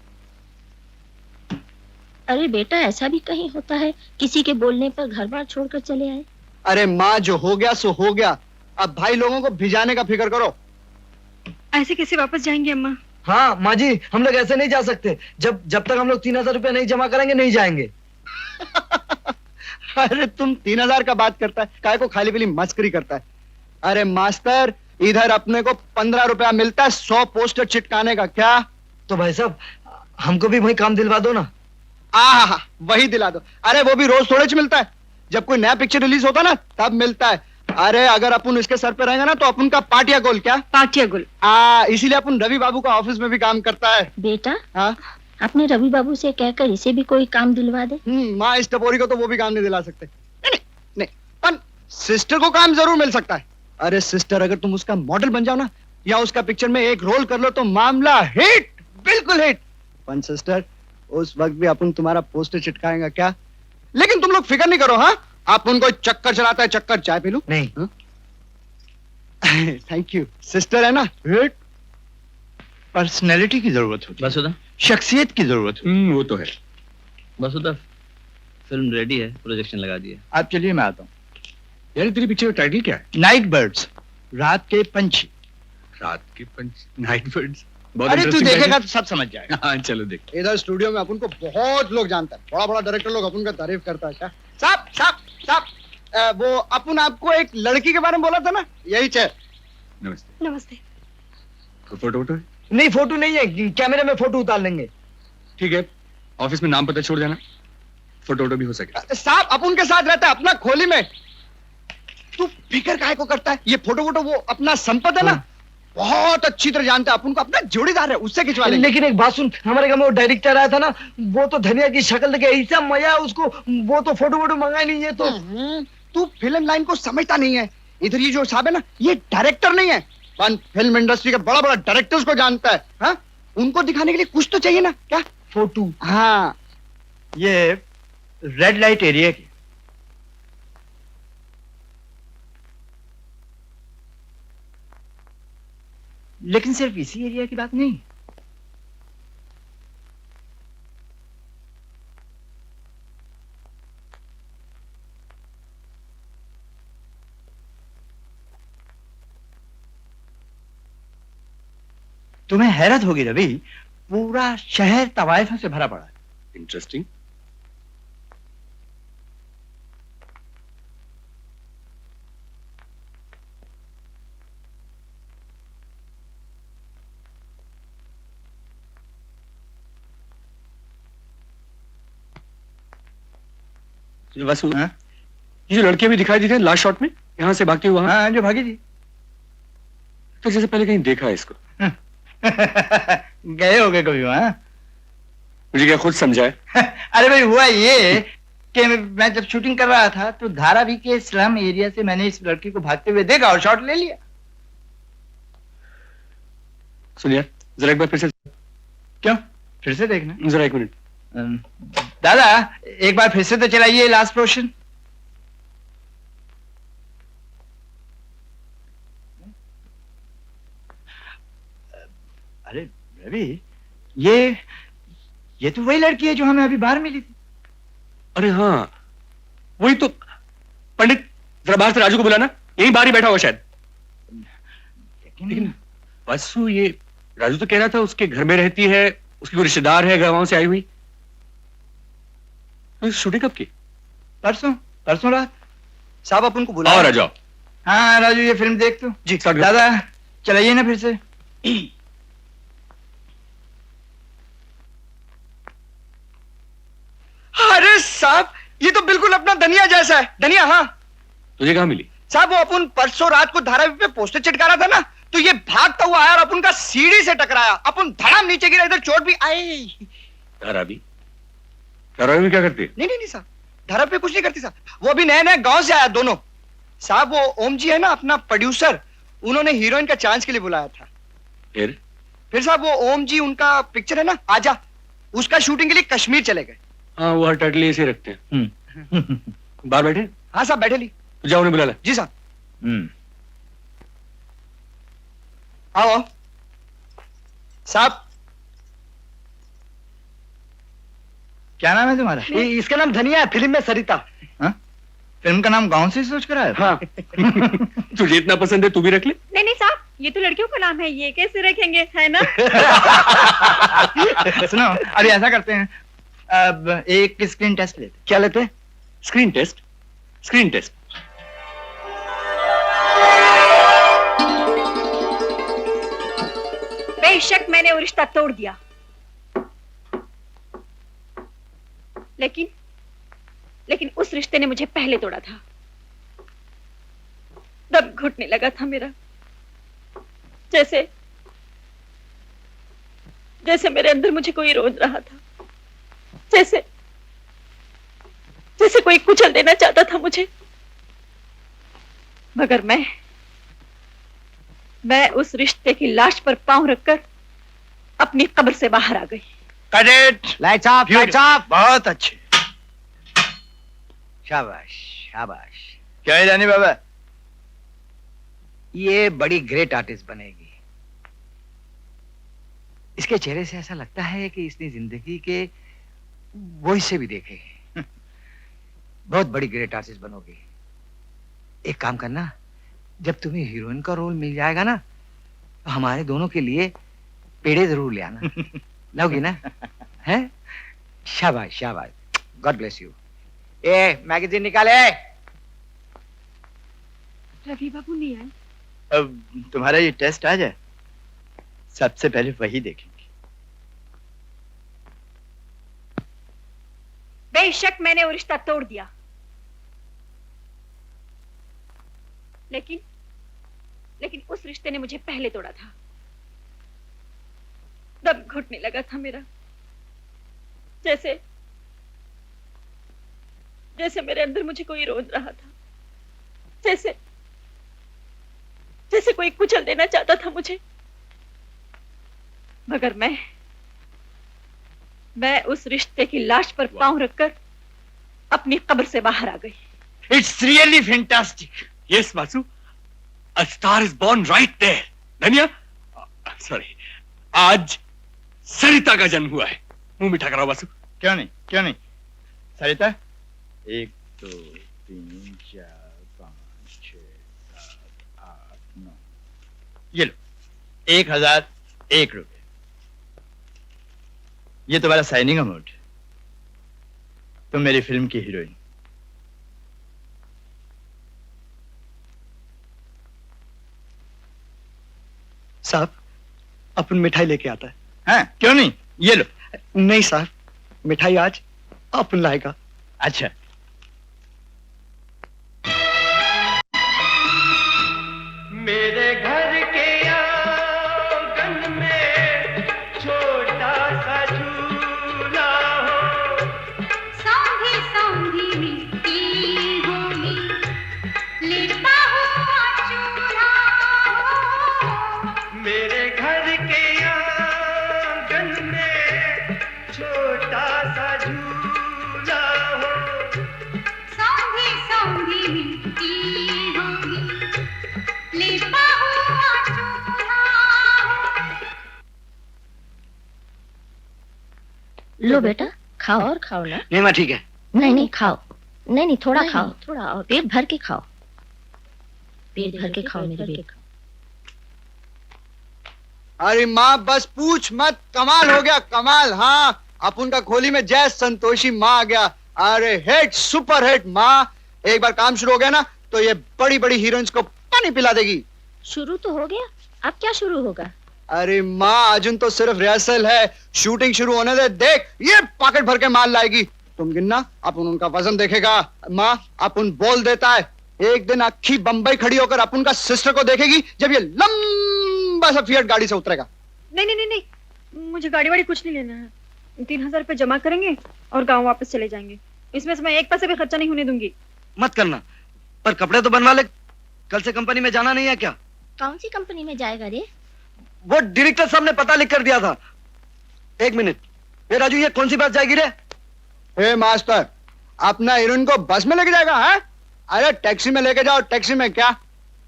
अरे बेटा, ऐसा भी कहीं होता है किसी के बोलने पर घर बार छोड़कर चले आए? अरे माँ, जो हो गया सो हो गया, अब भाई लोगों को भिजाने का फिक्र करो। ऐसे कैसे वापस जाएंगे अम्मा? हाँ माँ जी, हम लोग ऐसे नहीं जा सकते। जब तक हम लोग 3,000 रुपया नहीं जमा करेंगे नहीं जाएंगे। अरे तुम 3,000 का बात करता है, काय को खाली पीली मस्करी करता है। अरे मास्टर, इधर अपने को 15 रुपया मिलता है 100 पोस्टर चिटकाने का। क्या? तो भाई साहब हमको भी वही काम दिलवा दो ना। हाँ, वही दिला दो। अरे वो भी रोज थोड़े मिलता है, जब कोई नया पिक्चर रिलीज होता ना तब मिलता है। अरे अगर अपन इसके सर पे रहेगा ना तो अपन का पाटिया गोल। क्या पाटिया गोल? इसीलिए अपन रवि बाबू का ऑफिस में भी काम करता है। बेटा, हाँ, अपने रवि बाबू से कहकर इसे भी कोई काम दिलवा दे। माँ, इस टपोरी को तो वो भी काम नहीं दिला सकते। नहीं नहीं, पर सिस्टर को काम जरूर मिल सकता है। अरे सिस्टर, अगर तुम उसका मॉडल बन जाओ ना, या उसका पिक्चर में एक रोल कर लो तो मामला हिट, बिल्कुल हिट। पन सिस्टर, उस वक्त भी अपन तुम्हारा पोस्टर चिटकाएगा क्या? लेकिन तुम लोग फिक्र नहीं करो। हाँ, आप उनको चक्कर चलाता है, चक्कर। चाय पी लूं? नहीं। Thank you. सिस्टर है ना, हिट। पर्सनैलिटी की जरूरत होती है, वसुधा, शख्सियत की जरूरत होती वो तो है। वसुधा, फिल्म रेडी है, प्रोजेक्शन लगा दिया। है। आप चलिए, मैं आता हूँ। यार तेरी पिक्चर का टाइटल क्या है? नाइट बर्ड्स, रात के पंछी। रात के पंच, नाइट बर्ड्स। बहुत अरे तू interesting देखेगा title। तो सब समझ जाएगा। हाँ चलो देख। इधर स्टूडियो में अपन को बहुत लोग जानता है, बड़ा बड़ा डायरेक्टर लोग अपन का तारीफ करता है। क्या साहब साहब साहब, वो अपन आपको एक लड़की के बारे में बोला था ना, यही चेयर। नमस्ते। नमस्ते। कोई फोटो वोटो है? नहीं, फोटो नहीं है, कैमरे में फोटो उतार लेंगे। ठीक है, ऑफिस में नाम पता छोड़ देना, फोटो वोटो भी हो सके। साहब अपन के साथ रहता है अपना खोली में, तू फिक्र काहे को करता है? ये फोटो वोटो वो अपना संपत है ना, बहुत अच्छी तरह जानता है। अपन को अपना जोड़ीदार है, उससे खिंचवा लेंगे। लेकिन एक बात सुन, हमारे गांव में वो डायरेक्टर आया था ना, वो तो धनिया की शक्ल देखे ऐसा मजा उसको, वो तो फोटो वोटो मंगा नहीं है। तो तू फिल्म लाइन को समझता नहीं है। इधर ये जो साहब है ना, ये डायरेक्टर नहीं है, पर फिल्म इंडस्ट्री के बड़ा बड़ा डायरेक्टर्स को जानता है। हाँ, उनको दिखाने के लिए कुछ तो चाहिए ना। क्या? फोटो। हाँ, ये रेड लाइट एरिया की। लेकिन सिर्फ इसी एरिया की बात नहीं। तुम्हें हैरत होगी रवि, पूरा शहर तवायफों से भरा पड़ा है। इंटरेस्टिंग। वसु, हाँ? ये जो लड़के भी दिखाई देते हैं लास्ट शॉट में, यहाँ से भागती हुई वहां, हाँ, जो भागी थी। तो जैसे पहले कहीं देखा है इसको। गए होगे कभी वहां? मुझे क्या खुद समझा है? अरे भाई, हुआ ये कि मैं जब शूटिंग कर रहा था तो धारावी के स्लम एरिया से मैंने इस लड़की को भागते हुए देखा और शॉट ले लिया। सुनिए जरा एक बार फिर से। क्यों? फिर से देखना। जरा एक मिनट। दादा, एक बार फिर से तो चलाइए लास्ट पोर्शन। अरे रवि, ये तो वही लड़की है जो हमें अभी बाहर मिली थी। अरे हाँ, वही तो। पंडित, जरा बाहर से राजू को बुलाना, यहीं बाहर ही बैठा हुआ शायद। लेकिन वासु, ये राजू तो कह रहा था उसके घर में रहती है, उसकी कोई रिश्तेदार है गांव से आई हुई। शूटिंग कब की? परसों रात। साहब अपन को बुलाओ। और आ जाओ। हाँ राजू, ये फिल्म देख तू। जी स्टार्ट। दादा चलाइए ना फिर से। अरे साहब, ये तो बिल्कुल अपना धनिया जैसा है। धनिया? हाँ। तुझे कहाँ मिली? साहब वो अपन परसों रात को धारावी पे पोस्टर चिटका रहा था ना, तो ये भागता हुआ आया और अपन का सीढ़ी से टकराया। अपन धड़ाम नीचे गिरा, इधर चोट भी आई। धारावी? धारावी में क्या करती है? नहीं साहब, धारावी पे कुछ नहीं करती साहब। वो अभी नए नए गांव से आया दोनों। साहब वो ओम जी है ना अपना प्रोड्यूसर, उन्होंने हीरोइन का चांस के लिए बुलाया था। फिर साहब वो ओम जी, उनका पिक्चर है ना आजा, उसका शूटिंग के लिए कश्मीर चले गए। हाँ, वो हर टटली ऐसे रखते हैं। बाहर बैठे? हाँ साहब बैठे ली। जाओ उन्हें बुला ले। जी साहब। आओ साहब। क्या नाम है तुम्हारा? इसका नाम धनिया है, फिल्म में सरिता। हाँ? फिल्म का नाम गांव से सोच कर आया? हाँ। तुझे इतना पसंद है, तू भी रख ले। नहीं साहब, ये तो लड़कियों का नाम है, ये कैसे रखेंगे, है ना? सुनो, अभी ऐसा करते हैं, अब एक स्क्रीन टेस्ट लेते। क्या लेते हैं? Screen test? Screen test. बेशक मैंने वो रिश्ता तोड़ दिया, लेकिन उस रिश्ते ने मुझे पहले तोड़ा था। दम घुटने लगा था मेरा, जैसे मेरे अंदर मुझे कोई रोज रहा था, जैसे कोई कुचल देना चाहता था मुझे। मगर मैं उस रिश्ते की लाश पर पांव रखकर अपनी कब्र से बाहर आ गई। Lights off. बहुत अच्छे, शाबाश। क्या है जानी बाबा? ये बड़ी ग्रेट आर्टिस्ट बनेगी। इसके चेहरे से ऐसा लगता है कि इसने जिंदगी के वो हिस्से भी देखे। बहुत बड़ी ग्रेट आर्टिस्ट बनोगी। एक काम करना, जब तुम्हें हीरोइन का रोल मिल जाएगा ना, तो हमारे दोनों के लिए पेड़े जरूर ले आना। लोगी ना? हैं? शाबाश। God bless you. मैगजीन निकाले। रवि बाबू नहीं आए? अब तुम्हारा ये टेस्ट आ जाए, सबसे पहले वही देखेंगे। बेशक मैंने वो रिश्ता तोड़ दिया, लेकिन उस रिश्ते ने मुझे पहले तोड़ा था। दम घुटने लगा था मेरा, जैसे मेरे अंदर मुझे कोई रोज रहा था, जैसे कोई कुचल देना चाहता था मुझे। मगर मैं उस रिश्ते की लाश पर पांव रखकर अपनी कब्र से बाहर आ गई। It's really fantastic. Yes Vasu, a star is born right there. धनिया, सॉरी, आज सरिता का जन्म हुआ है। मुंह मीठा कराओ वासु। क्यों नहीं? सरिता, 1 2 3 4 5 6 7 8 9, ये लो 1001 रुपए। ये तुम्हारा साइनिंग अमाउंट। तुम मेरी फिल्म की हीरोइन। साहब, अपन मिठाई लेके आता है। हाँ, क्यों नहीं? ये लो। नहीं साहब, मिठाई आज अपन लाएगा। अच्छा। मेरे घर के आंगन में छोटा सा झूला हो, सौंधी मिट्टी होगी, लिपा हुआ चूल्हा हो। मेरे घर के आंगन में छोटा सा झूला हो, लो बेटा, खाओ और खाओ ना। नहीं माँ ठीक है। नहीं नहीं खाओ, नहीं नहीं थोड़ा नहीं, खाओ, थोड़ा और पेट भर के खाओ, पेट भर के खाओ मेरी बेटी। अरे माँ बस पूछ मत, कमाल हो गया कमाल। हाँ अपन का खोली में जय संतोषी माँ आ गया। अरे हिट, सुपर हिट माँ। एक बार काम शुरू हो गया ना तो ये बड़ी बड़ी हीरोइंस को पानी पिला देगी। शुरू तो हो गया, अब क्या शुरू होगा? अरे माँ अर्जुन तो सिर्फ रिहर्सल है, शूटिंग शुरू होने दे। देख ये पॉकेट भर के माल लाएगी। तुम गिनना, अपन उनका वजन देखेगा। माँ अपन बोल देता है, एक दिन अक्खी बंबई खड़ी होकर अपन का सिस्टर को देखेगी जब ये लंबा सा फिएट गाड़ी से उतरेगा। नहीं नहीं नहीं नहीं, मुझे गाड़ी वाड़ी कुछ नहीं लेना है। 3000 रुपए जमा करेंगे और गांव वापस चले जाएंगे। इसमें से मैं एक पैसे भी खर्चा नहीं होने दूंगी। मत करना, पर कपड़े तो बनवा ले, कल से कंपनी में जाना नहीं है क्या? कौन सी कंपनी में जाएगा रे? वो डायरेक्टर साहब ने पता लिख कर दिया था। एक मिनट, ये राजू ये कौन सी बात जाएगी रे? हे मास्टर, अपना हीरोइन को बस में लेके जाएगा है? अरे टैक्सी में लेके जाओ। टैक्सी में क्या?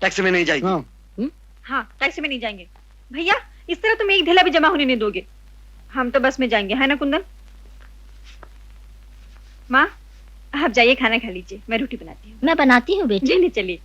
टैक्सी में नहीं जाएगी। हाँ टैक्सी में नहीं जाएंगे भैया। इस तरह तुम एक ढेला भी जमा होने नहीं दोगे। हम तो बस में जाएंगे, है ना कुंदन? माँ आप जाइए खाना खा लीजिए, मैं रोटी बनाती हूँ। मैं बनाती हूँ बेटी। चलिए चलिए।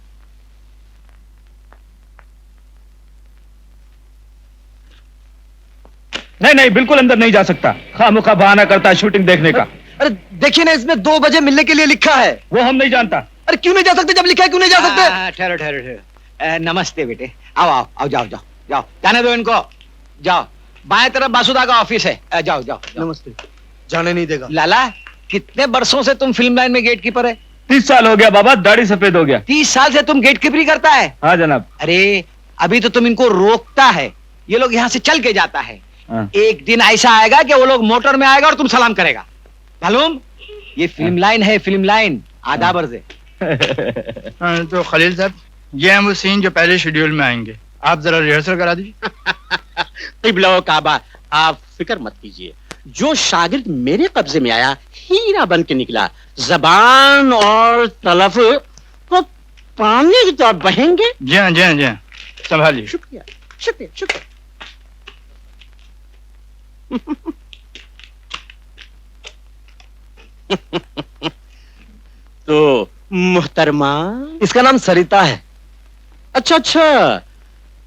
नहीं नहीं, बिल्कुल अंदर नहीं जा सकता। खामोखा बहाना करता है शूटिंग देखने का। अरे देखिए ना, इसमें 2 बजे मिलने के लिए लिखा है। वो हम नहीं जानता। अरे क्यों नहीं जा सकते? जब लिखा है क्यों नहीं जा सकते? ठहरो ठहरो ठहरो। नमस्ते बेटे, आओ आओ आओ, जाओ जाओ जाओ, जाने दो इनको। जाओ, बाएं तरफ बासुदा का ऑफिस है। जाओ जाओ, जाओ। नमस्ते। जाने नहीं देगा। लाला, कितने बरसों से तुम फिल्म लाइन में गेट कीपर है? 30 साल हो गया बाबा, दाढ़ी सफेद हो गया। 30 साल से तुम गेट कीपरी करता है? हाँ जनाब। अरे अभी तो तुम इनको रोकता है, ये लोग यहाँ से चल के जाता है। हाँ। एक दिन ऐसा आएगा कि वो लोग मोटर में आएगा और तुम सलाम करेगा। मालूम? ये फिल्म लाइन है, फिल्म लाइन। आधा बरसे। तो खलील साहब, ये हैं वो सीन जो पहले शेड्यूल में आएंगे। आप जरा रिहर्सल करा दीजिए। क़िबला काबा, आप फिक्र मत कीजिए। जो शागिर्द मेरे कब्जे में आया हीरा बन के निकला। जबान और तलफ को पानी की तरह बहेंगे। जी हाँ जी हाँ जी हाँ, संभालिए। शुक्रिया शुक्रिया शुक्रिया। तो मुहतरमा, इसका नाम सरिता है। अच्छा अच्छा,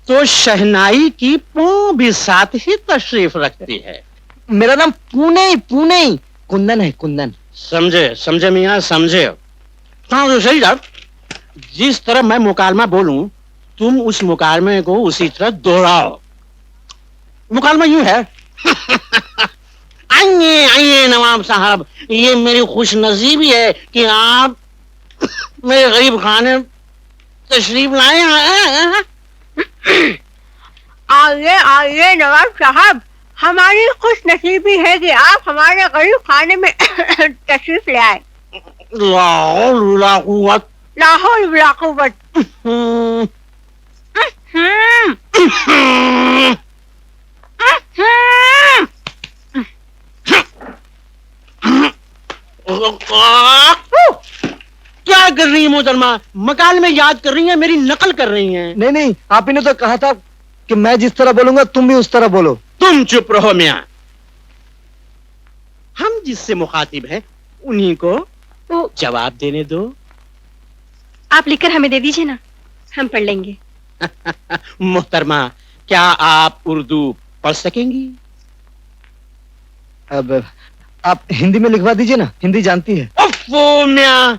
तो शहनाई की पौ भी साथ ही तशरीफ रखती है। मेरा नाम पुणे कुंदन है, कुंदन। समझे समझे मियाँ, समझे। हाँ तो सही साहब, जिस तरह मैं मुकालमा बोलूं तुम उस मुकालमे को उसी तरह दोहराओ। मुकालमा यूं है। आइए आइए नवाब साहब, ये मेरी खुशनसीबी है कि आप मेरे गरीब खाने तशरीफ लाए हैं। आइए आइए नवाब साहब, हमारी खुश नसीबी है कि आप हमारे गरीब खाने में तशरीफ ले आए। लाहौल ला कुव्वत लाहौल वला कुव्वत। क्या कर रही है मोहतरमा? मकाल में याद कर रही है, मेरी नकल कर रही हैं। नहीं नहीं, आप ही ने तो कहा था कि मैं जिस तरह बोलूंगा तुम भी उस तरह बोलो। तुम चुप रहो मियां। हम जिससे मुखातिब हैं उन्हीं को जवाब देने दो। आप लिखकर हमें दे दीजिए ना, हम पढ़ लेंगे। मोहतरमा, क्या आप उर्दू पढ़ सकेंगी? अब आप हिंदी में लिखवा दीजिए ना, हिंदी जानती है। ओफो मियां,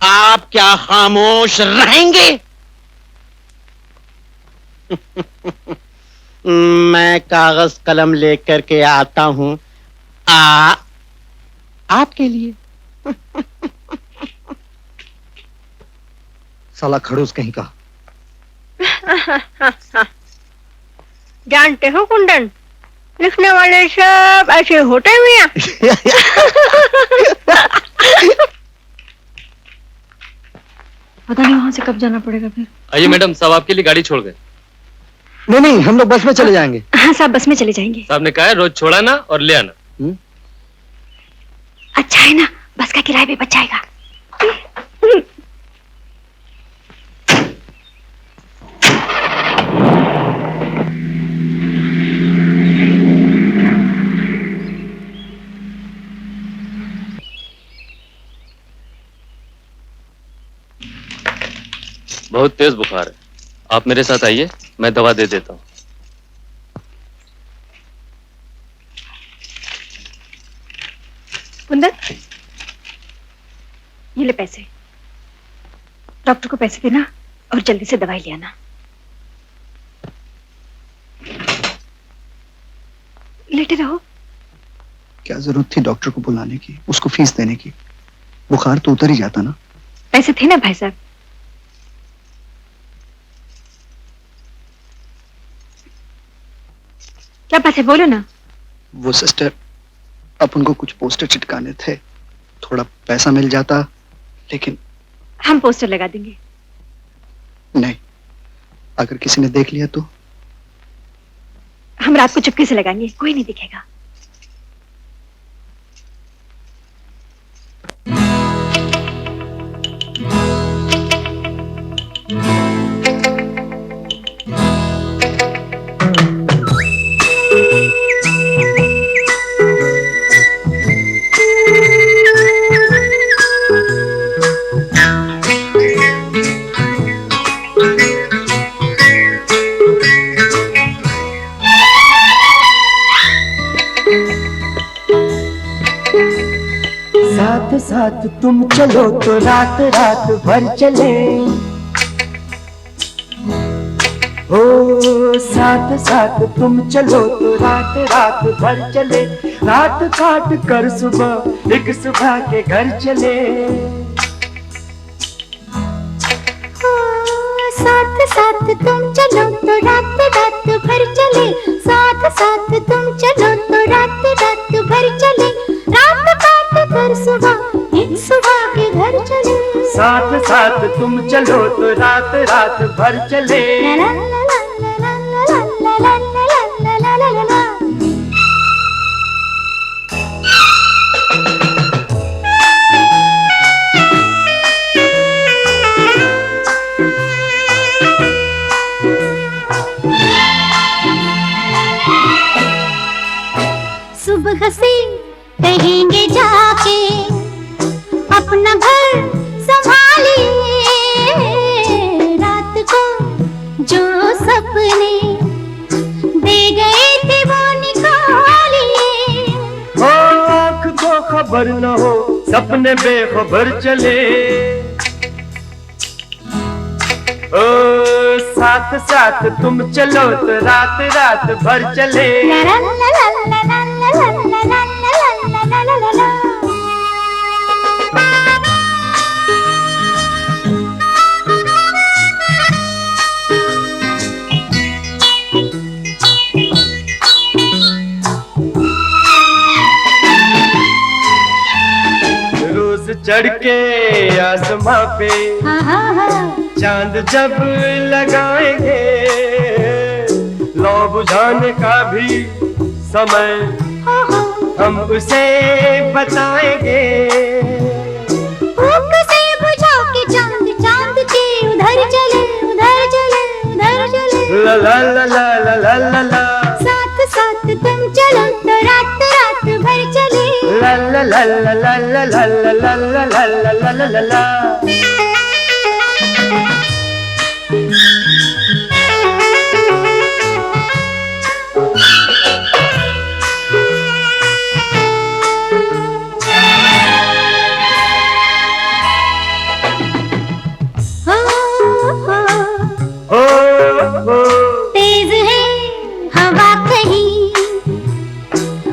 आप क्या खामोश रहेंगे? मैं कागज कलम लेकर के आता हूं आपके लिए। साला खड़ूस कहीं का। जानते हो कुंदन, लिखने वाले सब ऐसे होते भी हैं। पता नहीं वहां से कब जाना पड़ेगा फिर। आइए मैडम, साहब आपके लिए गाड़ी छोड़ गए। नहीं नहीं, हम लोग बस में चले जाएंगे। हाँ साहब, बस में चले जाएंगे। साहब ने कहा है रोज छोड़ाना और ले आना। अच्छा है ना, बस का किराया भी बच जाएगा। बहुत तेज बुखार है, आप मेरे साथ आइए, मैं दवा दे देता हूँ। कुंदन, ये ले पैसे, डॉक्टर को पैसे देना और जल्दी से दवाई ले आना। लेटे रहो। क्या जरूरत थी डॉक्टर को बुलाने की, उसको फीस देने की? बुखार तो उतर ही जाता ना। पैसे थे ना भाई साहब। क्या बात है, बोलो ना। वो सिस्टर, अपन को कुछ पोस्टर चिटकाने थे, थोड़ा पैसा मिल जाता, लेकिन हम पोस्टर लगा देंगे। नहीं, अगर किसी ने देख लिया तो? हम रात को चुपके से लगाएंगे, कोई नहीं दिखेगा। साथ साथ तुम चलो तो रात रात भर चले, ओ साथ साथ तुम चलो तो रात रात भर चले, रात काट कर सुबह एक सुबह के घर चले। साथ साथ तुम चलो तो रात रात भर चले, साथ साथ तुम चलो तो रात रात भर चले, रात काट कर सुबह एक सुबह के घर चले। साथ साथ तुम चलो तो रात रात भर चले। ला ला ला ला ला ला ला ला ला ला ला ला। सुबह से कहेंगे जाके अपना घर संभालिए, रात को जो सपने दे गए थे वो निकालिए। ओ आँख को खबर न हो सपने बेखबर चले, ओ साथ साथ तुम चलो तो रात रात भर चले। ला ला ला ला ला ला ला ला ला ला ला ला ला ला। रोज चढ़ के आसमां पे चांद जब लगाएंगे, लौ बुझाने का भी समय हम उसे बताएंगे। भूख से बुझा के चांद चांद के उधर चले उधर चले उधर चले। ला ला ला ला ला ला ला ला। साथ साथ तुम चलो तो रात रात भर चले। ला ला ला ला ला ला ला ला ला ला ला ला ला ला ला। तेज है हवा कहीं,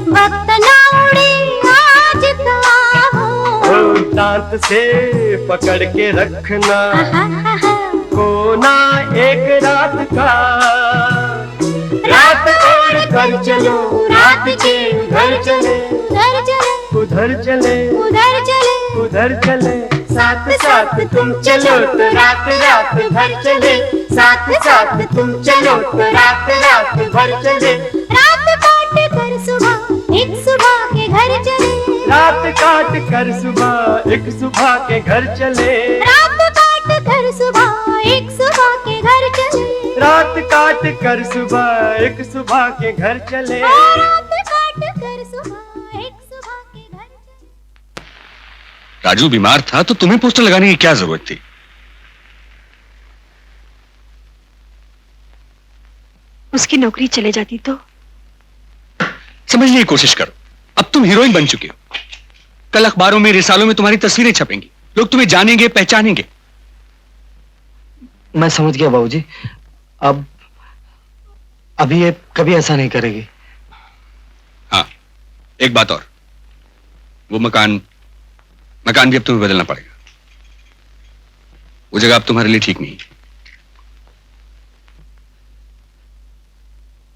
वक्त ना उड़े आज का हो। दांत से पकड़ के रखना कोना एक रात का, रात और कर चलो रात के घर चले उधर चले उधर चले उधर चले उधर चले। साथ साथ तुम चलो तो रात रात भर चले, साथ साथ तुम चलो तो रात रात भर चले। रात काट कर सुबह एक सुबह के घर चले, रात काट कर सुबह एक सुबह के घर चले। रात काट कर सुबह एक सुबह के घर चले, रात काट कर सुबह एक सुबह के घर चले। रात काट कर सुबह एक सुबह के घर चले। राजू बीमार था तो तुम्हें पोस्टर लगाने की क्या जरूरत थी? उसकी नौकरी चले जाती तो? समझने की कोशिश करो, अब तुम हीरोइन बन चुके हो। कल अखबारों में, रिसालों में तुम्हारी तस्वीरें छपेंगी, लोग तुम्हें जानेंगे, पहचानेंगे। मैं समझ गया बाबूजी। अब अभी ये कभी ऐसा नहीं करेगी। हाँ, एक बात और, वो मकान भी अब तुम्हें बदलना पड़ेगा। वो जगह अब तुम्हारे लिए ठीक नहीं।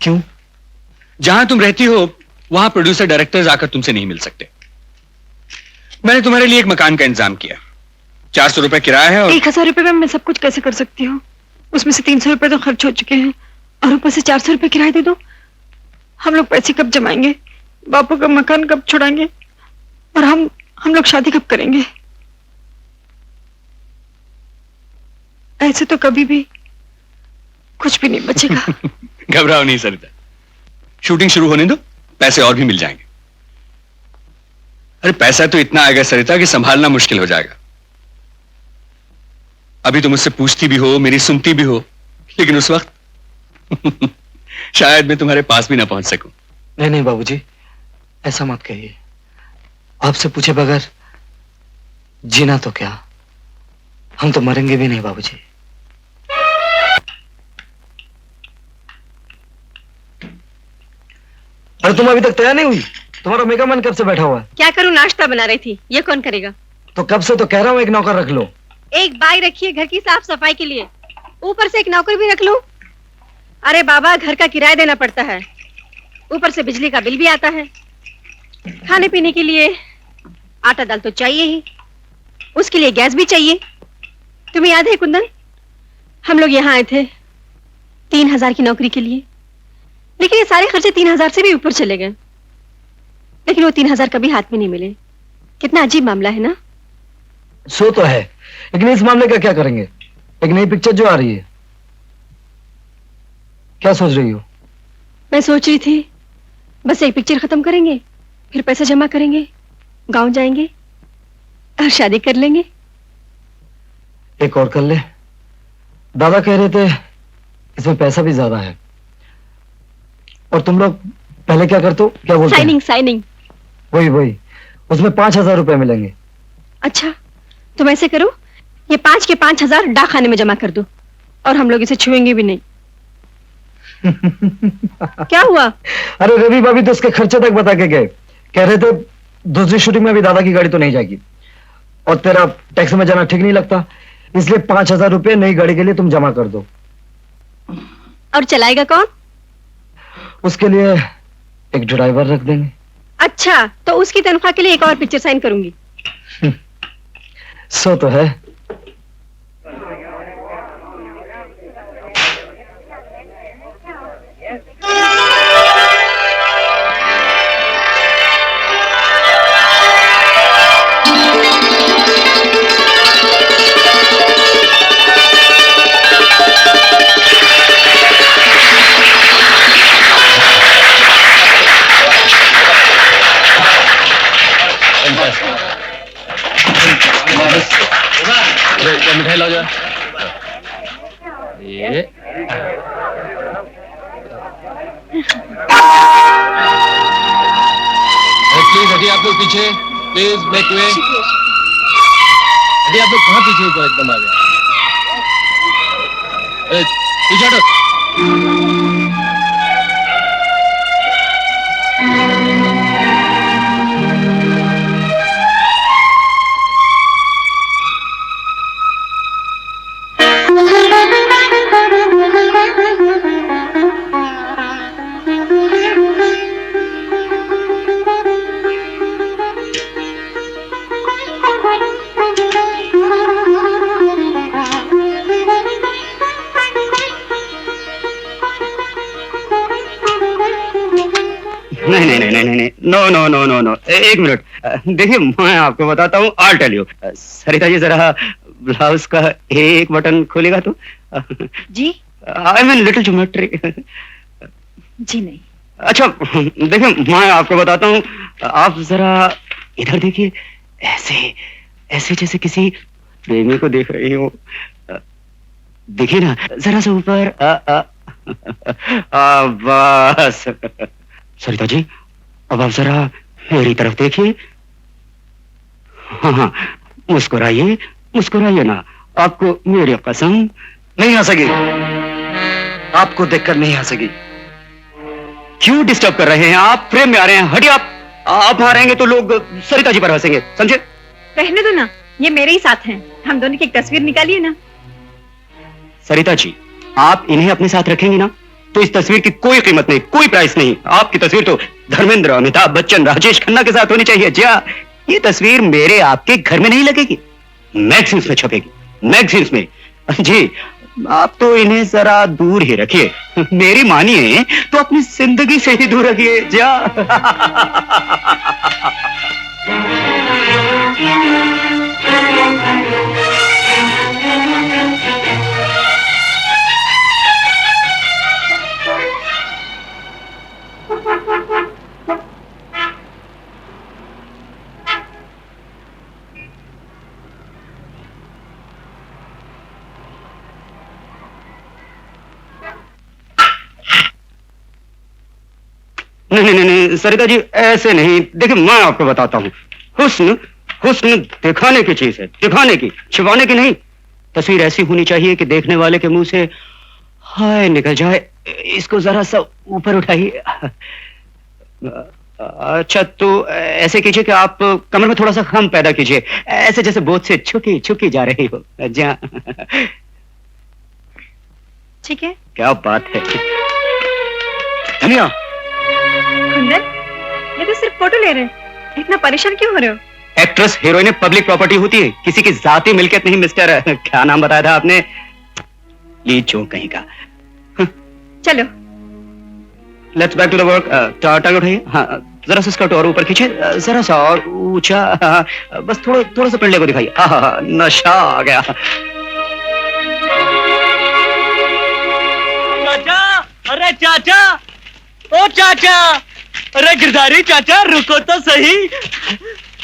क्यों? जहां तुम रहती हो वहां प्रोड्यूसर डायरेक्टर्स आकर तुमसे नहीं मिल सकते। मैंने तुम्हारे लिए एक मकान का इंतजाम किया। 400 रुपए किराया है और 1000 रुपए में मैं सब कुछ कैसे कर सकती हूँ? उसमें से 300 रुपए तो खर्च हो चुके हैं और ऊपर से 400 रुपए किराया दे दो। हम लोग पैसे कब जमाएंगे? बापू का मकान कब छुड़ाएंगे? और हम लोग शादी कब करेंगे? ऐसे तो कभी भी कुछ भी नहीं बचेगा। घबराओ नहीं सरिता, शूटिंग शुरू होने दो, पैसे और भी मिल जाएंगे। अरे पैसा तो इतना आएगा सरिता कि संभालना मुश्किल हो जाएगा। अभी तुम मुझसे पूछती भी हो, मेरी सुनती भी हो, लेकिन उस वक्त शायद मैं तुम्हारे पास भी ना पहुंच सकूं। नहीं नहीं बाबूजी, ऐसा मत कहिए। आपसे पूछे बगैर जीना तो क्या, हम तो मरेंगे भी नहीं बाबूजी। अरे तुम अभी तक तैयार नहीं हुई? तुम्हारा मेकअप मैन कब से बैठा हुआ है? क्या करूं, नाश्ता बना रही थी। ये कौन करेगा? तो कब से तो कह रहा हूं एक नौकर रख लो। एक बाई रखिए घर की साफ सफाई के लिए, ऊपर से एक नौकर भी रख लूं? अरे बाबा, घर का किराया देना पड़ता है, ऊपर से बिजली का बिल भी आता है, खाने पीने के लिए आटा दाल तो चाहिए ही, उसके लिए गैस भी चाहिए। तुम्हें याद है कुंदन, हम लोग यहाँ आए थे 3000 की नौकरी के लिए, लेकिन ये सारे खर्चे 3000 से भी ऊपर चले गए। लेकिन वो 3000 कभी हाथ में नहीं मिले। कितना अजीब मामला है ना? सो तो है, लेकिन इस मामले का क्या करेंगे? एक नई पिक्चर जो आ रही है, क्या सोच रही हो? मैं सोच रही थी बस एक पिक्चर खत्म करेंगे, फिर पैसा जमा करेंगे, गांव जाएंगे और शादी कर लेंगे। एक और कर ले। दादा कह रहे थे इसमें पैसा भी ज्यादा है। और तुम लोग पहले क्या करते हो, क्या बोलते साइनिंग साइनिंग। वही उसमें 5000 रुपए मिलेंगे। अच्छा, तुम ऐसे करो, ये 5 के 5000 डाक खाने में जमा कर दो और हम लोग इसे छुएंगे भी नहीं। क्या हुआ? अरे रवि भाभी तो उसके खर्चे तक बता के गए। कह रहे थे दूसरी शूटिंग में भी दादा की गाड़ी तो नहीं जाएगी, और तेरा टैक्सी में जाना ठीक नहीं लगता, इसलिए 5000 रुपए नई गाड़ी के लिए तुम जमा कर दो। और चलाएगा कौन? उसके लिए एक ड्राइवर रख देंगे। अच्छा, तो उसकी तनख्वाह के लिए एक और पिक्चर साइन करूंगी। सो तो है। मिठाई लो जा। ये प्लीज हटिए आप लोग पीछे, प्लीज बैक वे। हटिए आप लोग, कहाँ पीछे ऊपर एकदम आ गए। पीछे हटो। नहीं, नो, एक मिनट। देखिए मैं आपको बताता हूँ, I'll tell you। Sarita ji जरा ब्लाउज का एक बटन खोलेगा तो। जी? I mean little geometry. जी नहीं। अच्छा देखिए मैं आपको बताता हूँ, आप जरा इधर देखिए, ऐसे ऐसे जैसे किसी प्रेमी को देख रही हो। देखिए ना, जरा सा ऊपर। बस। सरिता जी, अब आप जरा मेरी तरफ देखिए। हाँ हाँ, मुस्कुराइए, मुस्कुराइए ना। आपको मेरी कसम नहीं हंसेगी, आपको देखकर नहीं हंसेगी। क्यों डिस्टर्ब कर रहे हैं आप? फ्रेम में आ रहे हैं, हटिए आप हारेंगे तो लोग सरिता जी पर हंसेंगे, समझे? रहने दो ना, ये मेरे ही साथ हैं। हम दोनों की एक तस्वीर निकालिए ना। सरिता जी, आप इन्हें अपने साथ रखेंगी ना तो इस तस्वीर की कोई कीमत नहीं, कोई प्राइस नहीं। आपकी तस्वीर तो धर्मेंद्र, अमिताभ बच्चन, राजेश खन्ना के साथ होनी चाहिए। जी हाँ, ये तस्वीर मेरे आपके घर में नहीं लगेगी, मैगजीन्स में छपेगी, मैगजीन्स में। जी, आप तो इन्हें जरा दूर ही रखिए। मेरी मानिए तो अपनी जिंदगी से ही दूर रखिए। जा। नहीं नहीं नहीं सरिता जी, ऐसे नहीं। देखिए, मैं आपको बताता हूँ, हुस्न हुस्न दिखाने की चीज है, दिखाने की, छिपाने की नहीं। तस्वीर ऐसी होनी चाहिए कि देखने वाले के मुंह से हाय निकल जाए। इसको जरा सा ऊपर उठाइए। अच्छा, तो ऐसे कीजिए कि आप कमर में थोड़ा सा खम पैदा कीजिए, ऐसे जैसे बोझ से छुकी छुकी जा रही हो। जा। ठीक है। क्या बात है। धनिया, कुंदन, ये तो सिर्फ फोटो ले रहे हैं, इतना परेशान क्यों हो रहे हो? एक्ट्रेस हीरोइन पब्लिक प्रॉपर्टी होती है, किसी की जाती मिल्कियत नहीं। मिस्टर क्या नाम बताया था आपने? लीचो कहीं का। चलो, let's back to the work. टाटा उठाइए। हाँ, जरा सा स्कर्ट और ऊपर खींचे, जरा सा और ऊंचा। हाँ, बस थोड़ा सा पिंडे को दिखाइए। हाँ हाँ, नशा आ गया। चाचा, अरे चाचा, ओ चाचा, अरे गिरधारी चाचा, रुको तो सही।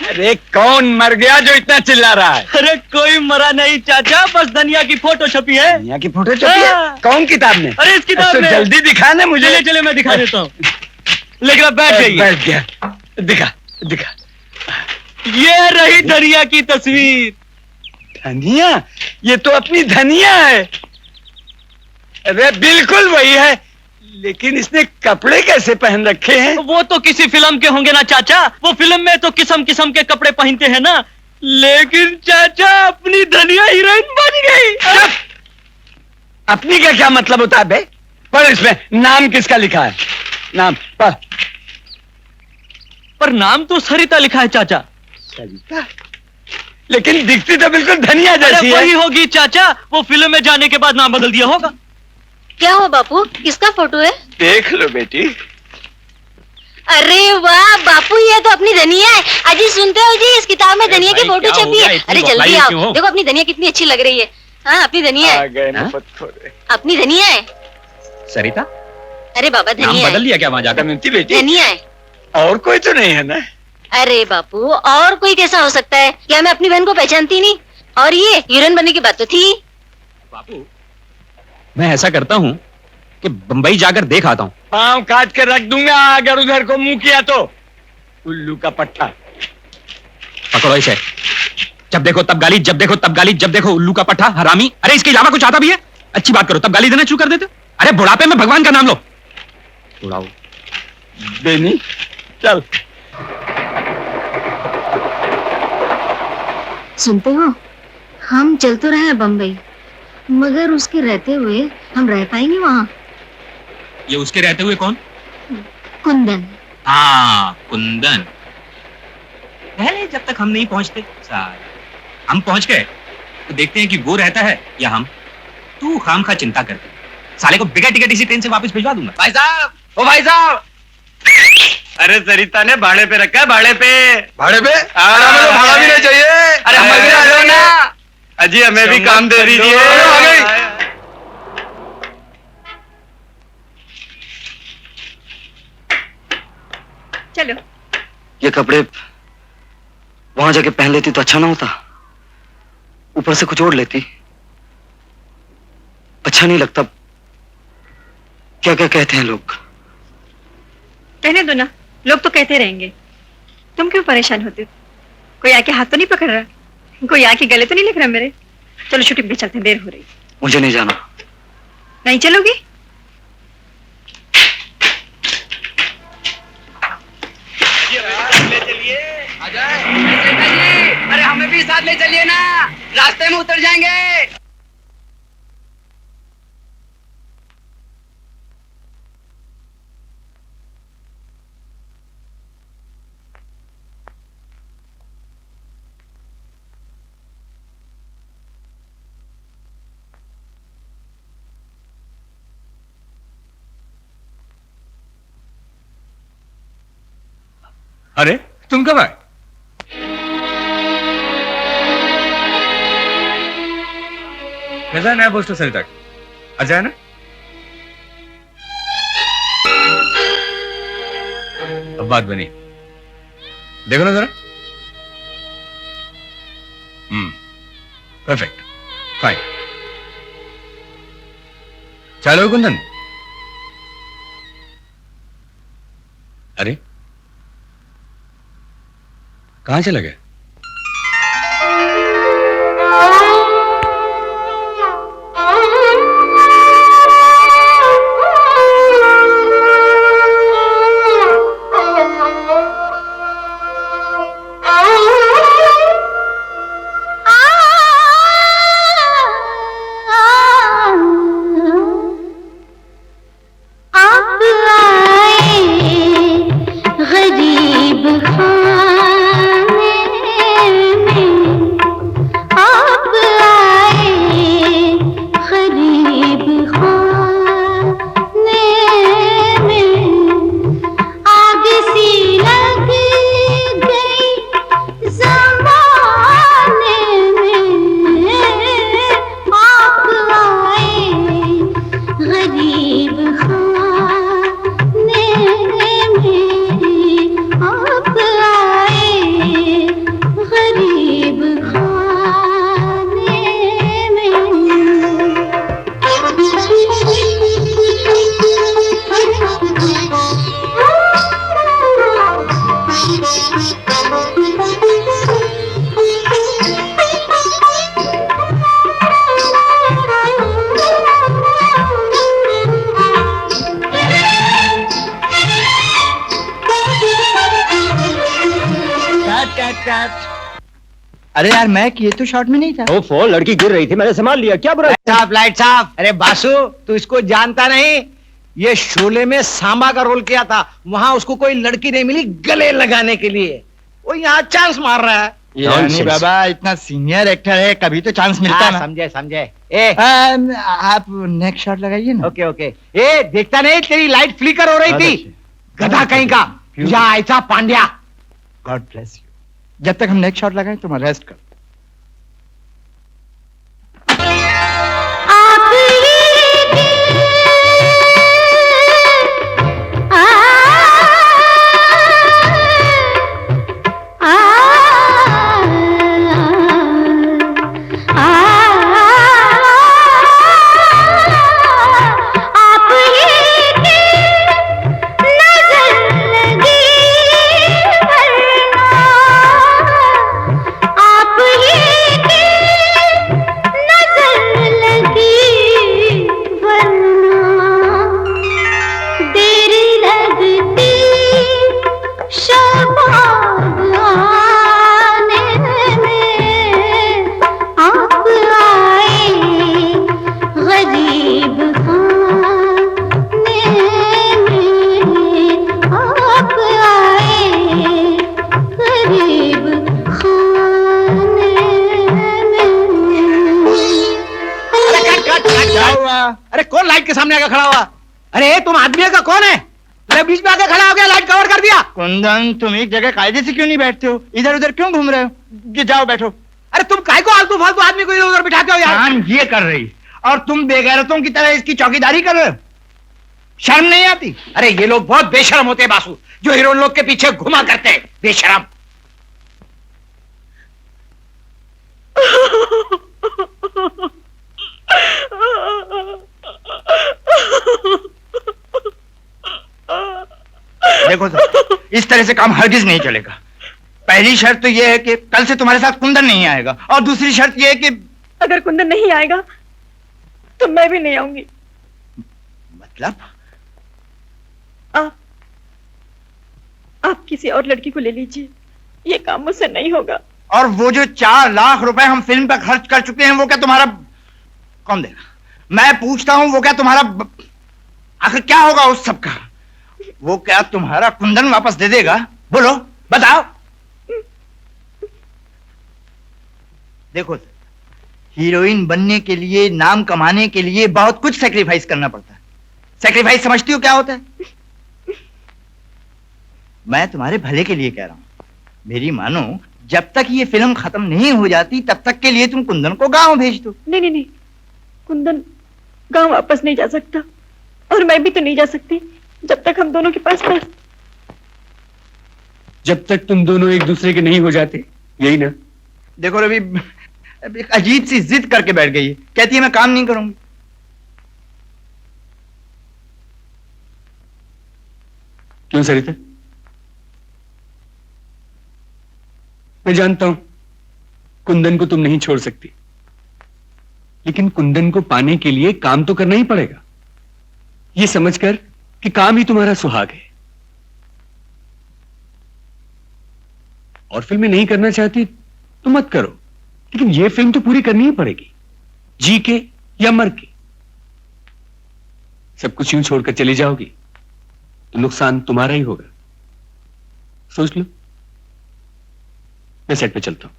अरे कौन मर गया जो इतना चिल्ला रहा है? अरे कोई मरा नहीं चाचा, बस धनिया की फोटो छपी है। धनिया की फोटो छपी है? कौन किताब में? अरे इस किताब तो में। जल्दी दिखा ना मुझे। चले चले, मैं दिखा देता हूँ। लेकिन अब बैठ जाइए। बैठ गया। दिखा दिखा। ये रही धनिया की तस्वीर। धनिया? ये तो अपनी धनिया है। अरे बिल्कुल वही है, लेकिन इसने कपड़े कैसे पहन रखे हैं? वो तो किसी फिल्म के होंगे ना चाचा, वो फिल्म में तो किस्म किस्म के कपड़े पहनते हैं ना। लेकिन चाचा, अपनी धनिया हीरोइन बन गई। अपनी का क्या मतलब होता है बे? पढ़, इसमें नाम किसका लिखा है? नाम पढ़। पर नाम तो सरिता लिखा है चाचा। सरिता? लेकिन दिखती तो बिल्कुल धनिया जैसी है। वही होगी चाचा, वो फिल्म में जाने के बाद नाम बदल दिया होगा। क्या हुआ बापू, किसका फोटो है? देख लो बेटी। अरे वाह बापू, ये तो अपनी धनिया है। अजी सुनते हो जी, इस किताब में धनिया की फोटो छपी है। अरे जल्दी आओ, देखो अपनी धनिया कितनी अच्छी लग रही है। हाँ, अपनी धनिया है। अपनी धनिया है। सरिता? अरे बाबा, नाम धनिया बदल है। लिया क्या वहां जाकर? बेटी धनिया है। और कोई तो नहीं है ना? अरे बापू, और कोई कैसा हो सकता है? क्या मैं अपनी बहन को पहचानती नहीं? और ये हीरोइन बनने की बात तो थी। बापू, मैं ऐसा करता हूँ कि बंबई जाकर देख आता हूँ। पाँव काट के रख दूंगा अगर उधर को मुंह किया तो। उल्लू का पट्टा। पकड़ो इसे। जब देखो तब गाली, जब देखो तब गाली, जब देखो उल्लू का पट्टा, हरामी। अरे इसके अलावा कुछ आता भी है? अच्छी बात करो तब गाली देना शुरू कर देते। अरे बुढ़ापे में भगवान का नाम लो। बुढ़ाओ बेनी, चल। सुनते हो, हम चल तो रहे हैं बम्बई, मगर उसके रहते हुए हम रह पाएंगे वहाँ? ये उसके रहते हुए कौन? कुंदन। हाँ, कुंदन। पहले जब तक हम नहीं पहुंचते, हम पहुंच गए तो देखते हैं कि वो रहता है या हम। तू खामखा चिंता करते, साले को बिना टिकट इसी ट्रेन से वापस भिजवा दूंगा। भाई साहब, ओ भाई साहब। अरे सरिता ने भाड़े पे रखा है, भाड़े पे। भाड़े पे? हमें तो भाड़ा भी नहीं चाहिए। अरे हमें भी आ जाओ ना। अजी हमें भी काम दे दीजिए। चलो। ये कपड़े वहां जाके पहन लेती तो अच्छा ना होता? ऊपर से कुछ ओढ़ लेती। अच्छा नहीं लगता। क्या क्या कहते हैं लोग? कहने दो ना, लोग तो कहते रहेंगे। तुम क्यों परेशान होते हो? कोई आके हाथ तो नहीं पकड़ रहा, कोई आके गले तो नहीं लग रहा मेरे? चलो शूटिंग पे चलते हैं, देर हो रही। मुझे नहीं जाना। नहीं चलोगी? अरे हमें भी साथ ले चलिए ना, रास्ते में उतर जाएंगे। अरे तुम कब आए? कैसा है नया पोस्टर सरिता? अच्छा है ना? अब बात बनी, देखो ना जरा। Perfect, fine. चलो कुंदन। अरे कहां चला गया? अरे यार मैं ये तो शॉट में नहीं था। ओ फोन, लड़की गिर रही थी, मैंने संभाल लिया। क्या बुरा? लाइट साहब। अरे बासु, तू इसको जानता नहीं? ये शोले में सांबा का रोल किया था, वहां उसको कोई लड़की नहीं मिली गले लगाने के लिए, वो यहाँ चांस मार रहा है। यानी बाबा इतना सीनियर एक्टर है, कभी तो चांस मिलता ना। समझे समझे। ए आप नेक्स्ट शॉट लगाइए ना। Okay okay. ए देखता नहीं तेरी लाइट फ्लिकर हो रही थी, गधा कहीं का। या ऐसा पांड्या। God bless you. जब तक हम नेक्स्ट शॉट लगाएं तुम रेस्ट कर। अरे कौन लाइट के सामने आकर खड़ा हुआ? अरे तुम आदमी का कौन है? अरे बीच में आके खड़ा हो गया, लाइट कवर कर दिया। कुंदन तुम एक जगह कायदे से क्यों नहीं बैठते हो? इधर उधर क्यों घूम रहे हो? जाओ बैठो। अरे तुम काय को आलतू फालतू आदमी को इधर उधर बिठाते हो यार? काम ये कर रही और तुम बेगैरतों की तरह इसकी चौकीदारी कर रहे हो। शर्म नहीं आती? अरे ये लोग बहुत बेशरम होते हैं बासु, जो हीरोइन लोग के पीछे घुमा करते हैं, बेशरम। देखो सर, इस तरह से काम हरगिज नहीं चलेगा। पहली शर्त तो यह है कि कल से तुम्हारे साथ कुंदन नहीं आएगा, और दूसरी शर्त यह है कि अगर कुंदन नहीं आएगा तो मैं भी नहीं आऊंगी। मतलब आप किसी और लड़की को ले लीजिए, ये काम मुझसे नहीं होगा। और वो जो 4 लाख रुपए हम फिल्म पर खर्च कर चुके हैं, वो क्या तुम्हारा कौन देगा? मैं पूछता हूं, वो क्या तुम्हारा आखिर क्या होगा उस सब का? वो क्या तुम्हारा कुंदन वापस दे देगा? बोलो, बताओ। देखो, हीरोइन बनने के लिए, नाम कमाने के लिए बहुत कुछ सैक्रिफाइस करना पड़ता है। सैक्रिफाइस समझती हो क्या होता है? मैं तुम्हारे भले के लिए कह रहा हूं। मेरी मानो, जब तक ये फिल्म खत्म नहीं हो जाती तब तक के लिए तुम कुंदन को गांव भेज दो। नहीं नहीं नहीं, कुंदन गांव वापस नहीं जा सकता, और मैं भी तो नहीं जा सकती जब तक हम दोनों के पास जब तक तुम दोनों एक दूसरे के नहीं हो जाते, यही ना? देखो रवि, एक अजीब सी जिद करके बैठ गई है, कहती है मैं काम नहीं करूंगी। क्यों सरिता? मैं जानता हूं कुंदन को तुम नहीं छोड़ सकती, लेकिन कुंदन को पाने के लिए काम तो करना ही पड़ेगा, ये समझकर कि काम ही तुम्हारा सुहाग है। और फिल्में नहीं करना चाहती तो मत करो, लेकिन यह फिल्म तो पूरी करनी ही पड़ेगी, जी के या मर के। सब कुछ यूं छोड़कर चली जाओगी तो नुकसान तुम्हारा ही होगा। सोच लो। मैं सेट पे चलता हूं।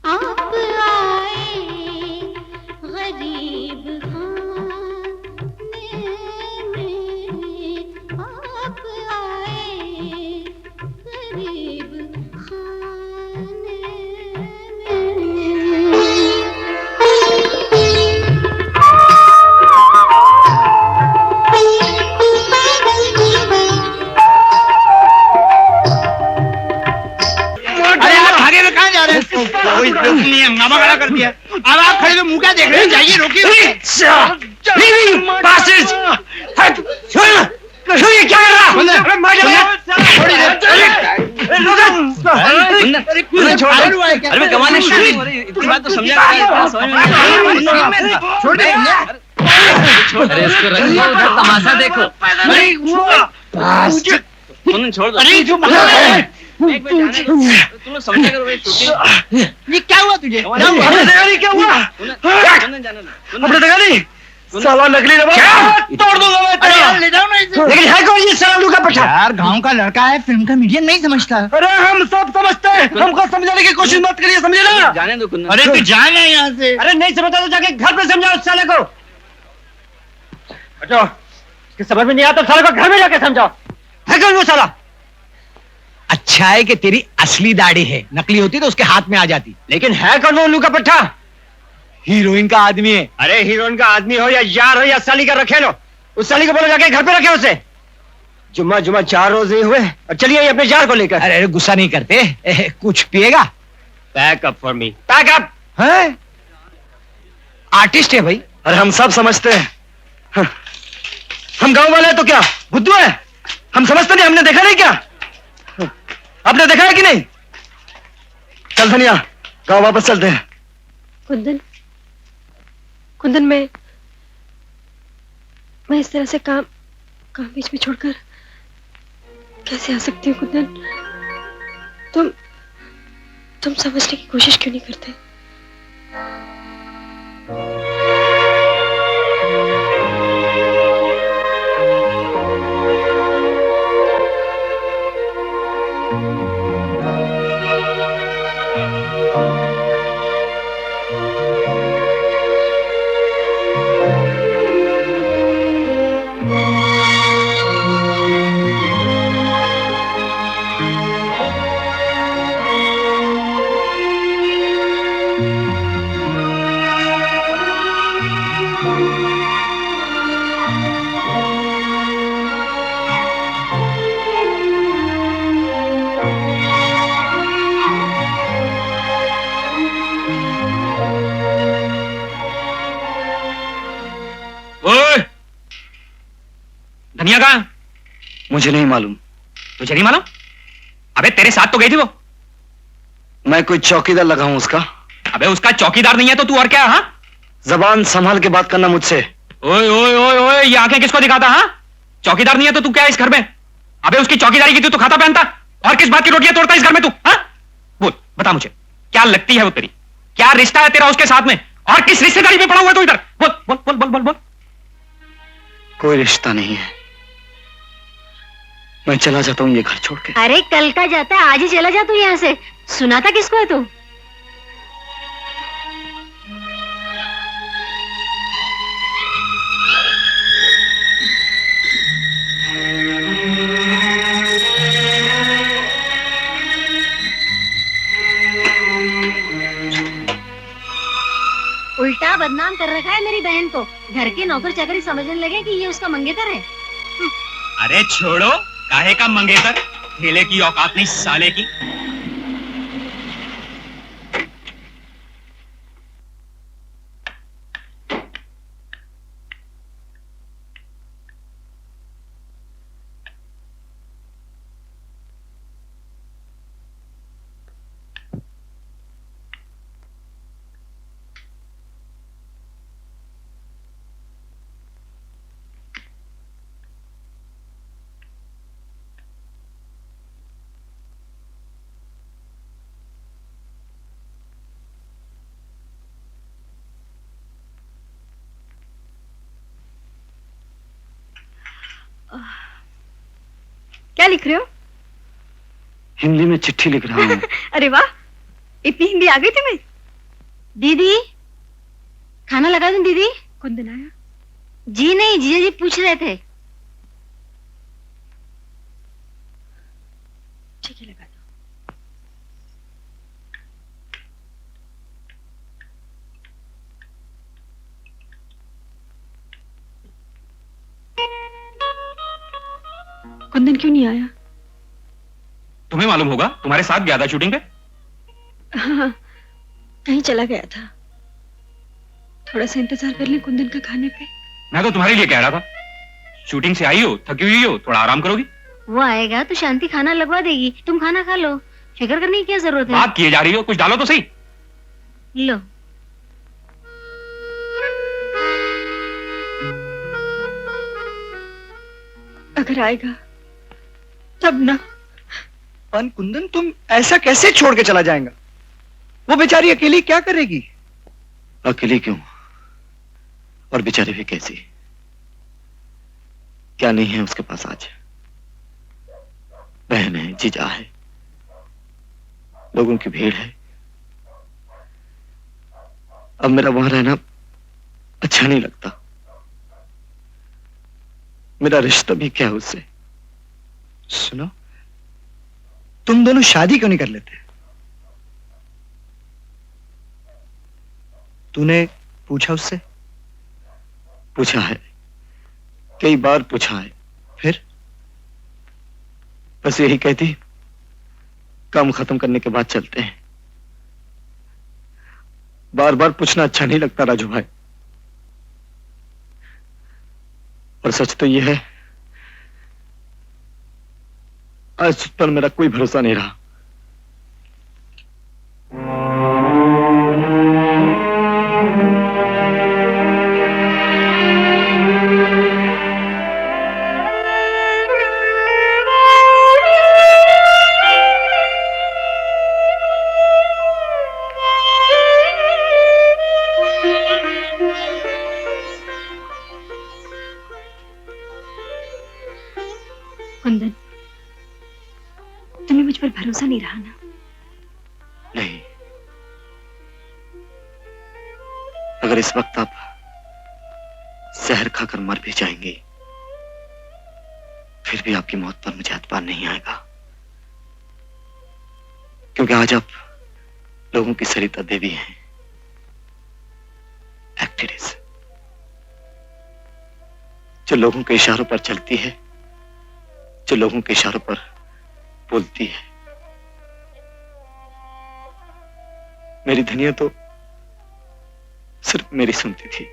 आप आए गरीब खाने में, आप आए गरीब खाने भागे में कहां जा रहे हैं? कोई नहीं, हंगामा खड़ा कर दिया। अब आप खड़े हो, मुंह क्या देख रहे हैं? जाइए, रोकिए। ये क्या कर रहा? अरे कमाल है, इतनी बात तो समझा। अरे इसको रख लो, उधर तमाशा देखो। छोड़ दो। तुम लोग समझा करो, ये क्या हुआ तुझे? क्या हुआ? अपने जगह नहीं, साला नकली रबर तोड़ दूंगा मैं तेरा। ले जाओ ना इसे। लेकिन है कौन ये साला लूका पट्टा? यार, गांव का लड़का है, फिल्म का मीडियम नहीं समझता। अरे हम सब समझते हैं, हमको समझाने की कोशिश मत करिए, समझे ना? जाने दो कुंदन। अरे तू जाना यहाँ से। अरे नहीं समझता तो जाके घर पे समझाओ उस साले को। हटो, इसके समझ में नहीं आता, साले को घर में जाके समझाओ। है कौन वो साला? अच्छा है कि तेरी असली दाढ़ी है, नकली होती तो उसके हाथ में आ जाती। लेकिन है कौन वो उल्लू का पट्टा? हीरोइन का आदमी है। अरे हीरोइन का आदमी हो या यार हो या साली का रखे लो, उस साली को बोलो जाके घर पे रखे उसे। जुम्मा 4 रोज ही हुए और चलिए अपने यार को लेकर। अरे गुस्सा नहीं करते, कुछ पिएगा? Pack up for me. Pack up है? आर्टिस्ट है भाई। अरे हम सब समझते हैं, हम गांव वाले हैं तो क्या बुद्धू है? हम समझते नहीं, हमने देखा नहीं क्या? आपने देखा है कि नहीं? चल धनिया, गांव वापस चलते हैं। कुंदन, कुंदन, मैं इस तरह से काम बीच में छोड़कर कैसे आ सकती हूँ कुंदन? तुम समझने की कोशिश क्यों नहीं करते? धनिया कहाँ? मुझे नहीं मालूम। तुझे नहीं मालूम? अबे तेरे साथ तो गई थी वो। मैं कोई चौकीदार लगा हूं उसका। अबे उसका चौकीदार नहीं है तो तू और क्या? हाँ, जबान संभाल के बात करना मुझसे। ओए ओए ओए ओए, ये आंखें किसको दिखाता? हाँ, चौकीदार नहीं है तो तू क्या इस घर में? अबे उसकी चौकीदारी की तू तो खाता पहनता, और किस बात की रोटियां तोड़ता इस घर में तू? हाँ, बोल बता मुझे, क्या लगती है वो तेरी? क्या रिश्ता है तेरा उसके साथ में? और किस रिश्तेदारी में पड़ा हुआ तू इधर? बोल बोल बोल बोल बोल बोल। कोई रिश्ता नहीं है। मैं चला जाता हूँ ये घर छोड़ के। अरे कल का जाता है, आज ही चला जा तू यहाँ से। सुना था किसको है तू? उल्टा बदनाम कर रखा है मेरी बहन को। घर के नौकर चाकरी समझने लगे कि ये उसका मंगेतर है। अरे छोड़ो, काहे का मंगेतर? ठेले की औकात नहीं साले की। क्या लिख रहे हो? हिंदी में चिट्ठी लिख रहा हूँ। अरे वाह, इतनी हिंदी आ गई तुम्हें? दीदी खाना लगा दूं दीदी? कुंदन आया? जी नहीं, जीजा जी पूछ रहे थे। ठीक है, लगा दो। कुंदन क्यों नहीं आया? तुम्हें मालूम होगा, तुम्हारे साथ गया था शूटिंग पे। हाँ, कहीं चला गया था। थोड़ा सा इंतजार कर ले कुंदन का खाने पे। मैं तो तुम्हारे लिए कह रहा था, शूटिंग से आई हो, थकी हुई हो, थोड़ा आराम करोगी। वो आएगा तो शांति खाना लगवा देगी, तुम खाना खा लो। फिक्र करने की क्या जरूरत है? बात किए जा रही हो, कुछ डालो तो सही। लो। अगर आएगा तब ना। पन कुंदन, तुम ऐसा कैसे छोड़ के चला जाएगा? वो बेचारी अकेली क्या करेगी? अकेली क्यों, और बेचारी भी कैसी? क्या नहीं है उसके पास आज? बहन है, जीजा है, लोगों की भीड़ है। अब मेरा वहां रहना अच्छा नहीं लगता। मेरा रिश्ता भी क्या है उससे? सुनो, तुम दोनों शादी क्यों नहीं कर लेते? तूने पूछा उससे? पूछा है, कई बार पूछा है। फिर? बस यही कहती, काम खत्म करने के बाद चलते हैं। बार बार पूछना अच्छा नहीं लगता राजू भाई। और सच तो यह है, आज उस पर मेरा कोई भरोसा नहीं रहा। कुंदन, तुम्हें मुझ पर भरोसा नहीं रहा ना? नहीं, अगर इस वक्त आप जहर खाकर मर भी जाएंगे, फिर भी आपकी मौत पर मुझे एतबार नहीं आएगा। क्योंकि आज आप लोगों की सरिता देवी हैं, एक्ट्रेस, जो लोगों के इशारों पर चलती है, जो लोगों के इशारों पर बोलती है। मेरी धनिया तो सिर्फ मेरी सुनती थी।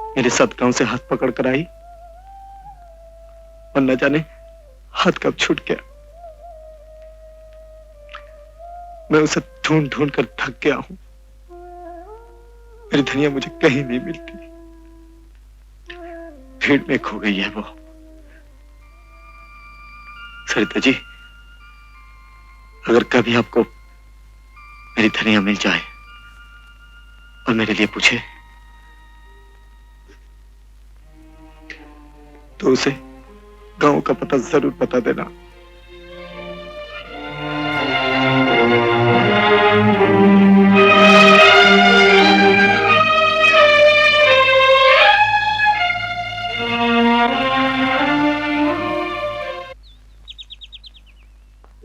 मेरे साथ गांव से हाथ पकड़ कर आई और न जाने हाथ कब छूट गया। मैं उसे ढूंढ ढूंढ कर थक गया हूं। मेरी धनिया मुझे कहीं नहीं मिलती, भीड़ में खो गई है वो। सरिता जी, अगर कभी आपको मेरी धनिया मिल जाए और मेरे लिए पूछे तो उसे गांव का पता जरूर बता देना।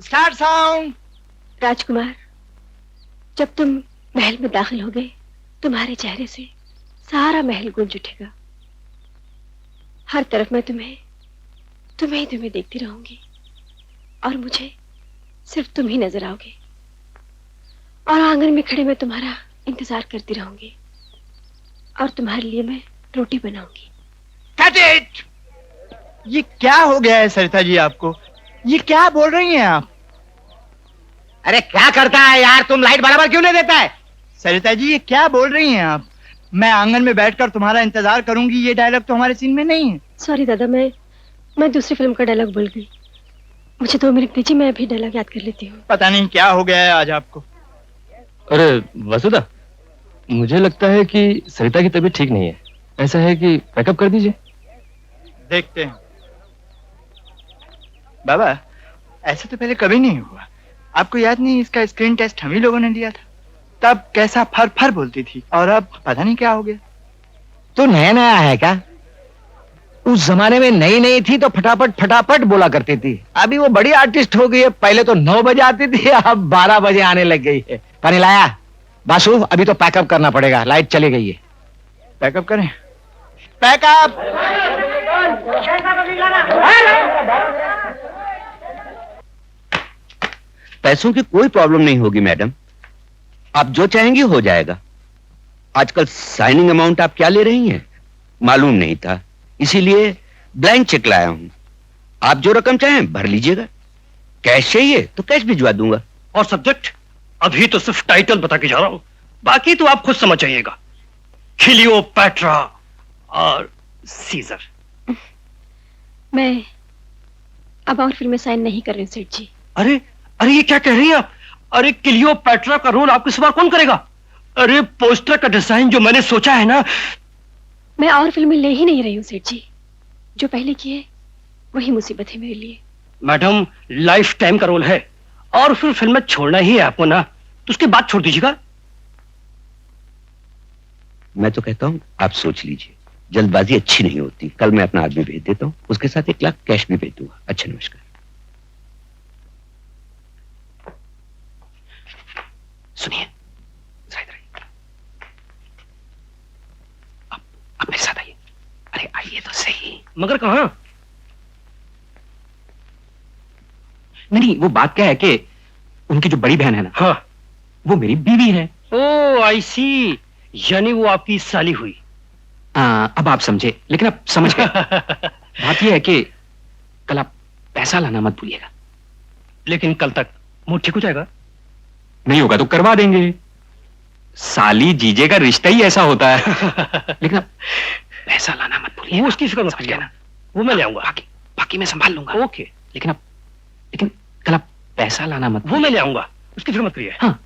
Start sound. राजकुमार, जब तुम महल में दाखिल हो गए, तुम्हारे चेहरे से सारा महल गूंज उठेगा। हर तरफ मैं तुम्हें देखती रहूंगी और मुझे सिर्फ तुम ही नजर आओगे। और आंगन में खड़े मैं तुम्हारा इंतजार करती रहूंगी और तुम्हारे लिए मैं रोटी बनाऊंगी। Cut it! ये क्या हो गया है सरिता जी आपको? ये क्या बोल रही हैं आप? अरे क्या करता है यार, तुम लाइट बराबर क्यों नहीं देता है? सरिता जी ये क्या बोल रही हैं आप? मैं आंगन में बैठकर तुम्हारा इंतजार करूंगी, ये डायलॉग तो हमारे सीन में नहीं है। सॉरी दादा, मैं दूसरी फिल्म का डायलॉग भूल गई। मुझे 2 मिनट दीजिए, मैं अभी डायलॉग याद कर लेती हूँ। पता नहीं क्या हो गया है आज आपको। अरे वसुधा, मुझे लगता है कि सरिता की तबीयत ठीक नहीं है। ऐसा है कि पैकअप कर दीजिए। देखते हैं। बाबा, ऐसा तो पहले कभी नहीं हुआ। आपको याद नहीं, इसका स्क्रीन टेस्ट हम ही लोगों ने लिया था। तब कैसा फर फर बोलती थी और अब पता नहीं क्या हो गया। तो नया नया है क्या? उस जमाने में नई नई थी तो फटाफट बोला करती थी। अभी वो बड़ी आर्टिस्ट हो गई है। पहले तो 9 बजे आती थी, अब 12 बजे आने लग गई है। पानी लाया? बासु, अभी तो पैकअप करना पड़ेगा, लाइट चली गई है। पैकअप करें? पैकअप! पैसों की कोई प्रॉब्लम नहीं होगी मैडम, आप जो चाहेंगी हो जाएगा। आजकल साइनिंग अमाउंट आप क्या ले रही हैं मालूम नहीं था, इसीलिए ब्लैंक चेक लाया हूं। आप जो रकम चाहें भर लीजिएगा। कैश चाहिए तो कैश भिजवा दूंगा। और सब्जेक्ट अभी तो सिर्फ टाइटल बता के जा रहा हूं, बाकी तो आप खुद समझ जाइएगा। क्लियोपैट्रा और सीजर। मैं अब और फिल्म में साइन नहीं कर रही हूँ सेठ जी। अरे अरे, ये क्या कह रही हैं आप? अरे क्लियोपैट्रा का रोल आपके सिवा कौन करेगा? अरे पोस्टर का डिजाइन जो मैंने सोचा है ना। मैं और फिल्में ले ही नहीं रही हूँ सेठ जी। जो पहले किए वही मुसीबत है मेरे लिए। मैडम, लाइफ टाइम का रोल है और फिर फिल्म छोड़ना ही है आपको ना, तो उसके बाद छोड़ दीजिएगा। मैं तो कहता हूं आप सोच लीजिए, जल्दबाजी अच्छी नहीं होती। कल मैं अपना आदमी भेज देता हूं, उसके साथ 1 लाख कैश भी भेज दूंगा। अच्छा, नमस्कार। सुनिए, आप मेरे साथ आइए। अरे आइए तो सही। मगर कहां? नहीं, वो बात क्या है कि उनकी जो बड़ी बहन है ना, हाँ, वो मेरी बीवी है। ओ आई सी, यानी वो आपकी साली हुई। अब आप समझे, लेकिन आप समझ गए। बात यह है कि कल आप पैसा लाना मत भूलिएगा। लेकिन कल तक मुंह ठीक हो जाएगा? नहीं होगा तो करवा देंगे। साली जीजे का रिश्ता ही ऐसा होता है। लेकिन आप पैसा लाना मत भूलिएगा। वो उसकी फिक्र मत कीजिए ना, वो मैं ले आऊंगा। बाकी मैं संभाल लूंगा। ओके। लेकिन कल आप पैसा लाना मत। वो मैं ले आऊंगा, उसकी फिक्र मत करिए। हाँ।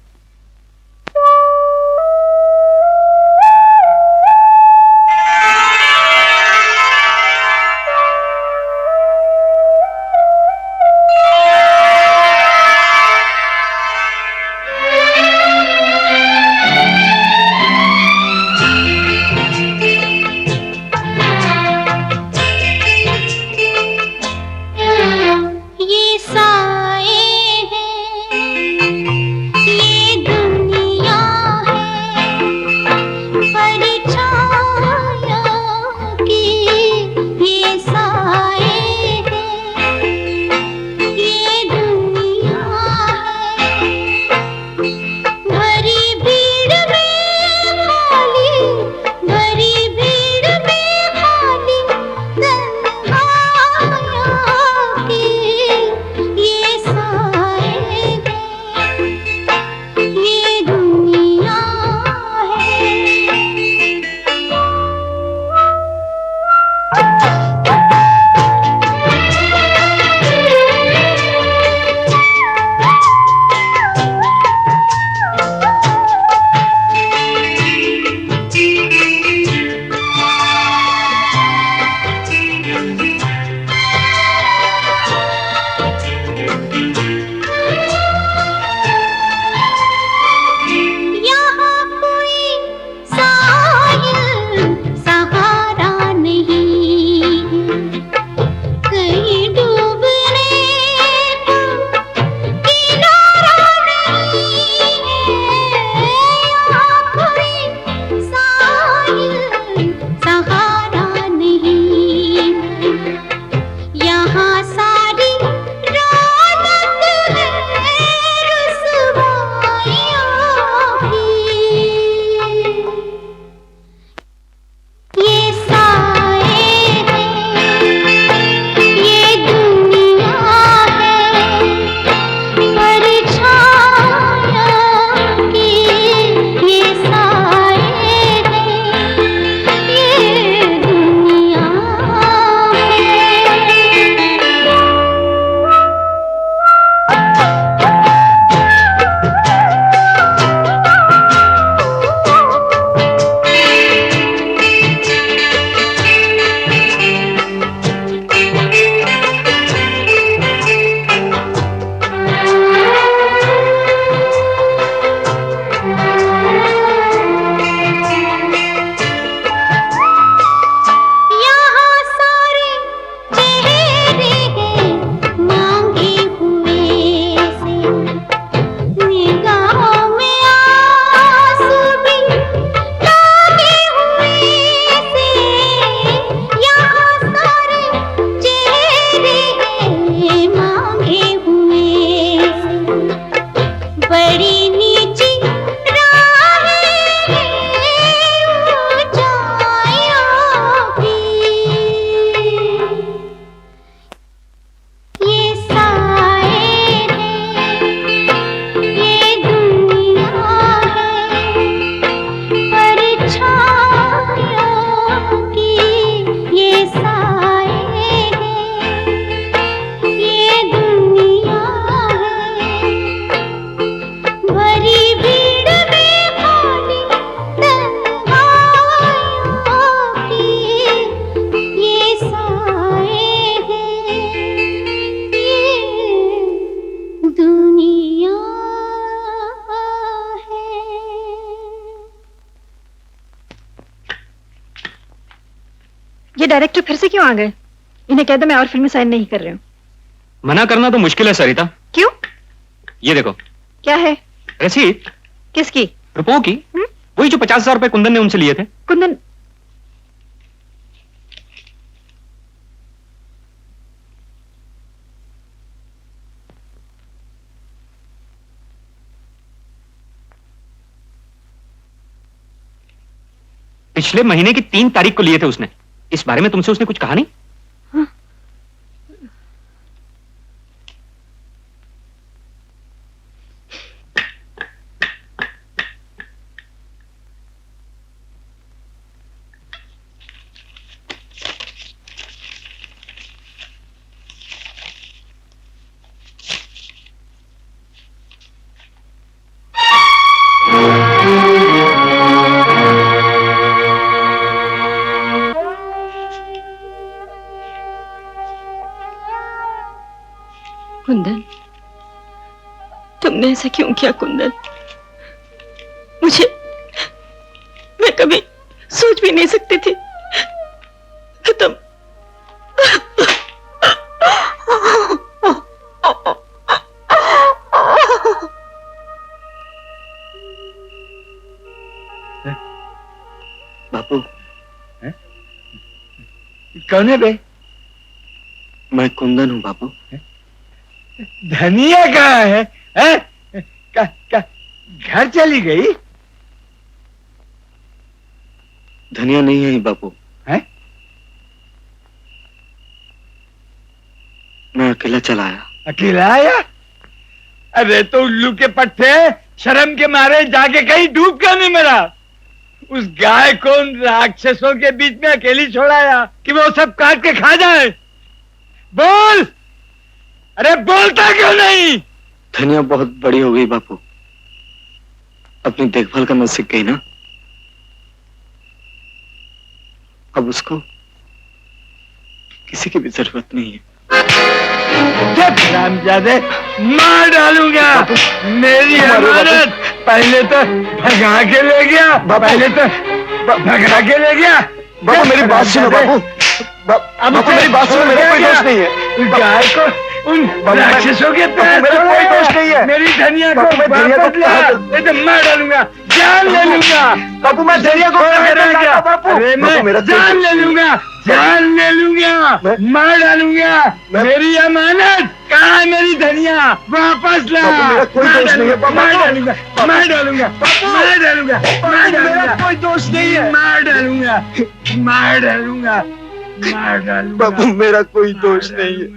ये साए हैं, ये बड़ी नीची राहें ऊंचाइयों की, ये साए हैं, ये दुनिया है परछाइयों की, ये साए हैं, ये दुनिया है भरी भीड़ में खाली तन्हाइयों की, ये साए हैं, ये दुनिया है। ये डायरेक्टर फिर से क्यों आ गए? इन्हें कह दो मैं और फिल्में साइन नहीं कर रही हूँ। मना करना तो मुश्किल है सरिता। क्यों? ये देखो क्या है? रसीद। किसकी? रुपयों की। वही जो 50,000 रुपए कुंदन ने उनसे लिए थे। कुंदन? पिछले महीने की 3 तारीख को लिए थे उसने। इस बारे में तुमसे उसने कुछ कहा नहीं? कुंदन, तुमने ऐसा क्यों किया कुंदन? मैं कभी सोच भी नहीं सकती थी कि तुम बापू। कौन है बे? मैं कुंदन हूँ बापू। धनिया कहाँ है? घर चली गई? धनिया नहीं है बापू। हैं? मैं अकेला चला आया। अकेला आया? अरे तो उल्लू के पट्टे, शर्म के मारे जाके कहीं डूब क्यों नहीं मरा? उस गाय को उन राक्षसों के बीच में अकेली छोड़ाया कि वो सब काट के खा जाए। बोल! अरे बोलता क्यों नहीं? धनिया बहुत बड़ी हो गई बापू, अपनी देखभाल करना सीख गई ना। अब उसको किसी की भी जरूरत नहीं है। रामजादे, मार डालूंगा। मेरी अमानत पहले तो भगा के ले गया, बापू मेरी बात सुनो बापू। बापू मेरी बात सुनो, मेरा कोई दोष नहीं है। गाय को उन राक्षसों के पैर मेरा कोई दोष नहीं है। मेरी धनिया को वापस ले, तो मार डालूंगा, जान ले लूंगा। बापू मैं धनिया को बापू, अरे मैं जान ले लूंगा, जान ले लूंगा, मार डालूंगा। मेरी अमानत कहाँ है? मेरी धनिया वापस ला। मेरा कोई दोष नहीं है। मार डालूंगा, मार डालूंगा, मार डालूंगा, मार डालूंगा। कोई दोष नहीं है। मार डालूंगा, मार डालूंगा, मार डालूंगा। बापू मेरा कोई दोष नहीं है।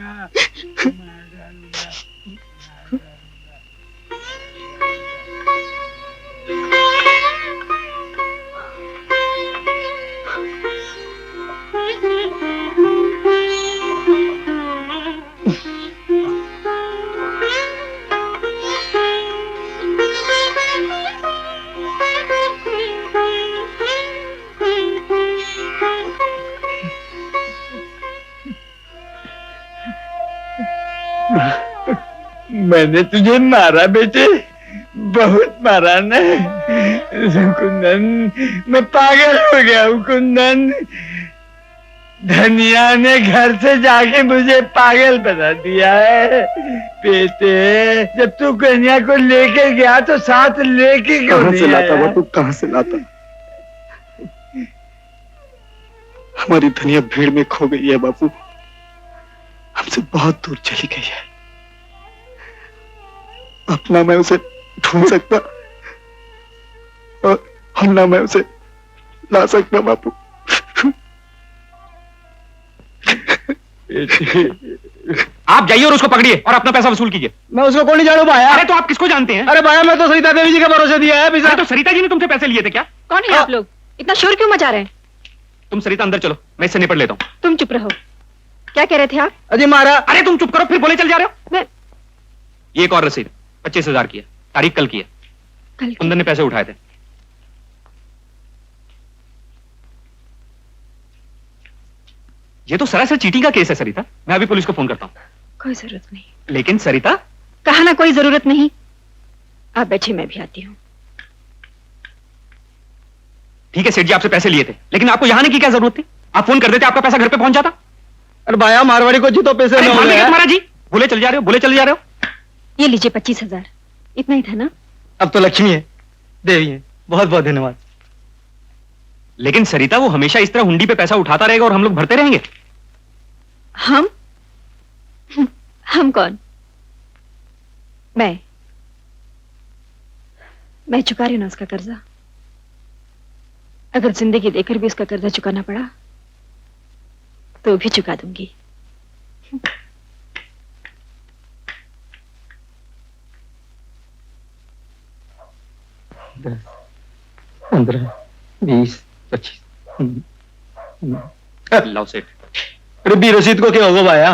मैंने तुझे मारा बेटे, बहुत मारा ना कुंदन। मैं पागल हो गया हूँ कुंदन। धनिया ने घर से जाके मुझे पागल बना दिया है। बेटे, जब तू कन्या को लेके गया तो साथ लेके क्यों कहाँ से नहीं लाता आया? बापू, कहाँ से लाता? हमारी धनिया भीड़ में खो गई है बापू, हमसे बहुत दूर चली गई है। अपना मैं उसे ढूंढ सकता और ना मैं उसे ला सकता बापू। आप जाइए और उसको पकड़िए और अपना पैसा वसूल कीजिए। मैं उसको कौन नहीं जानू भाया। अरे तो आप किसको जानते हैं? अरे भाया मैं तो सरिता देवी जी के भरोसे दिया है पैसा। अरे तो सरिता जी ने तुमसे पैसे लिए थे क्या? कौन है आप लोग? इतना शोर क्यों मचा रहे हैं? तुम सरिता अंदर चलो, मैं इससे निपट लेता हूँ। तुम चुप रहो। क्या कह रहे थे आप? अजय मारा। अरे तुम चुप करो, फिर बोले चल जा रहे हो। मैं ये एक और रसीद 25,000 की है, तारीख कल की है। कल कुंदन ने पैसे उठाए थे। ये तो सरासर चीटिंग का केस है सरिता। मैं अभी पुलिस को फोन करता हूँ। कोई जरूरत नहीं। लेकिन सरिता, कहा ना कोई जरूरत नहीं। आप बैठिए, मैं भी आती हूँ। ठीक है सेठ जी, आपसे पैसे लिए थे, लेकिन आपको यहाँ आने की क्या जरूरत थी? आप फोन कर देते, आपका पैसा घर पे पहुंच जाता। अरे भाया मारवाड़ी को जी तो पैसे अरे तुम्हारा जी, बोले चल जा रहे हो, बोले चल जा रहे हो। ये लीजिए 25,000। इतना ही था ना? अब तो लक्ष्मी है, देवी है, बहुत बहुत धन्यवाद। लेकिन सरिता, वो हमेशा इस तरह हुंडी पे पैसा उठाता रहेगा और हम लोग भरते रहेंगे। हम कौन? मैं चुका रही हूं ना उसका कर्जा। अगर जिंदगी देकर भी उसका कर्जा चुकाना पड़ा तो भी चुका दूंगी। 10, 15, 20, 25। लाओ सेठ। अरे भी रसीद को क्या होगा भाया?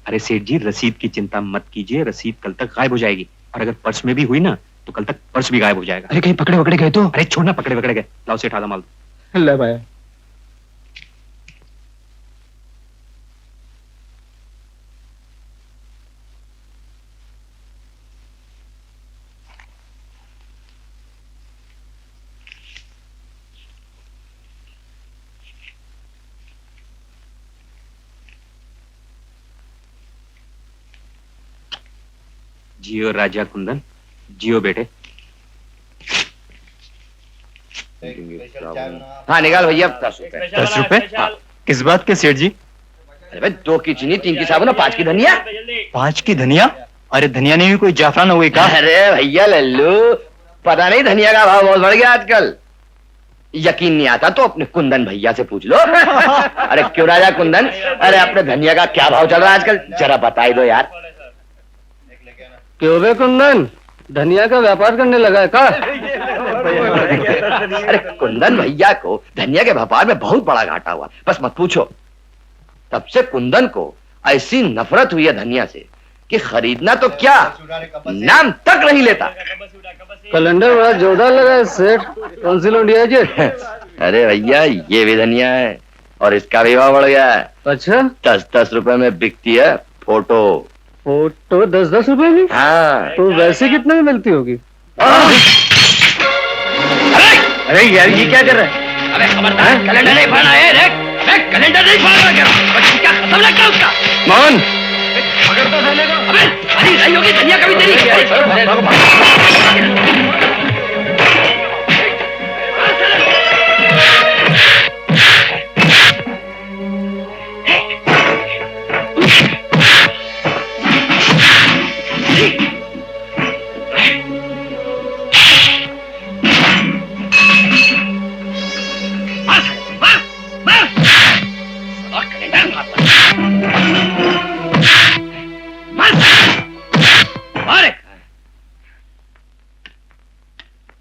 अरे सेठ जी, रसीद की चिंता मत कीजिए, रसीद कल तक गायब हो जाएगी। और अगर पर्स में भी हुई ना तो कल तक पर्स भी गायब हो जाएगा। अरे कहीं पकड़े वकड़े गए तो? अरे छोड़ना, पकड़े वकड़े गए। लाओ सेठ, आधा माल दो। ले भाया। जियो राजा कुंदन, जियो बेटे। हाँ निकाल भैया 10 रुपए। 10 रुपए? किस बात के सेठ जी? अरे भाई 2 की चीनी, 3 की साबुन, 5 की धनिया। 5 की धनिया? अरे धनिया नहीं हुई, कोई जाफरान हुई का? अरे भैया लल्लू, पता नहीं धनिया का भाव बहुत बढ़ गया आजकल। यकीन नहीं आता तो अपने कुंदन भैया से पूछ लो। अरे क्यों राजा कुंदन, अरे अपने धनिया का क्या भाव चल रहा है आजकल, जरा बताई दो यार। क्यों बे कुंदन, धनिया का व्यापार करने लगा है का? अरे कुंदन भैया को धनिया के व्यापार में बहुत बड़ा घाटा हुआ, बस मत पूछो। तब से कुंदन को ऐसी नफरत हुई है धनिया से कि खरीदना तो क्या, नाम तक नहीं लेता। कैलेंडर बड़ा जोरदार लगा है सेठ, कौन सी लौंडिया जी? अरे भैया ये भी धनिया है और इसका भी भाव बढ़ गया है। अच्छा? 10-10 रुपए में बिकती है फोटो। फोटो 10-10 रुपए की? हाँ। तो वैसे कितने में मिलती होगी? अरे यार ये क्या कर रहा है? अरे खबरदार, कैलेंडर नहीं फाड़ना है। कैलेंडर नहीं फाड़ना, क्या खत्म लगा उसका? मोहन पकड़ता था लेगा। अबे अरे नहीं होगी धनिया कभी तेरी।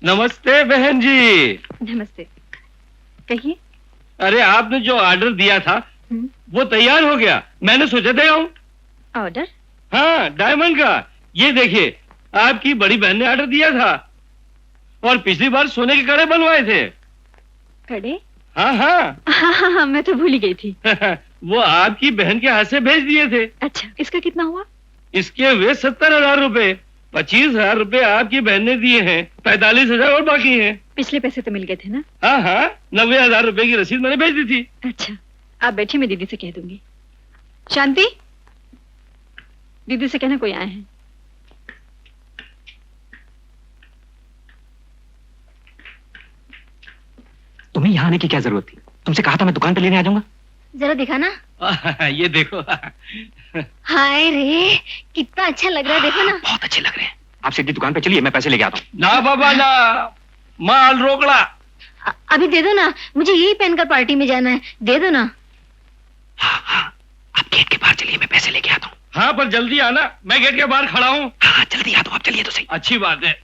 नमस्ते बहन जी। नमस्ते, कहिए। अरे आपने जो ऑर्डर दिया था वो तैयार हो गया, मैंने सोचा दे आऊं। ऑर्डर? हाँ, डायमंड का। ये देखिए, आपकी बड़ी बहन ने ऑर्डर दिया था और पिछली बार सोने के कड़े बनवाए थे। कड़े? हाँ हाँ। हाँ, मैं तो भूल ही गई थी। वो आपकी बहन के हाथ से भेज दिए थे। अच्छा, इसका कितना हुआ? इसके हुए 70,000 रुपए। 25,000 रुपए आपकी बहन ने दिए हैं, 45,000 और बाकी हैं। पिछले पैसे तो मिल गए थे ना? हाँ, 90,000 रुपए की रसीद मैंने भेज दी थी। अच्छा, आप बैठिए, मैं दीदी से कह दूंगी। शांति, दीदी से कहना कोई आए हैं। तुम्हें यहाँ आने की क्या जरूरत थी? तुमसे कहा था मैं दुकान पे लेने आ जाऊंगा। जरा दिखाना। ये देखो। हाय रे, कितना अच्छा लग रहा है, देखो ना। बहुत अच्छे लग रहे हैं। आप सीधी दुकान पे चलिए, मैं पैसे लेके आता हूँ। ना बाबा ना, माल रोकड़ा। अभी दे दो ना, मुझे यही पहनकर पार्टी में जाना है, दे दो ना। आप गेट के बाहर चलिए, मैं पैसे लेके आता हूँ। हाँ पर जल्दी आना, मैं गेट के बाहर खड़ा हूँ। हाँ जल्दी आ दो, आप चलिए तो सही। अच्छी बात है।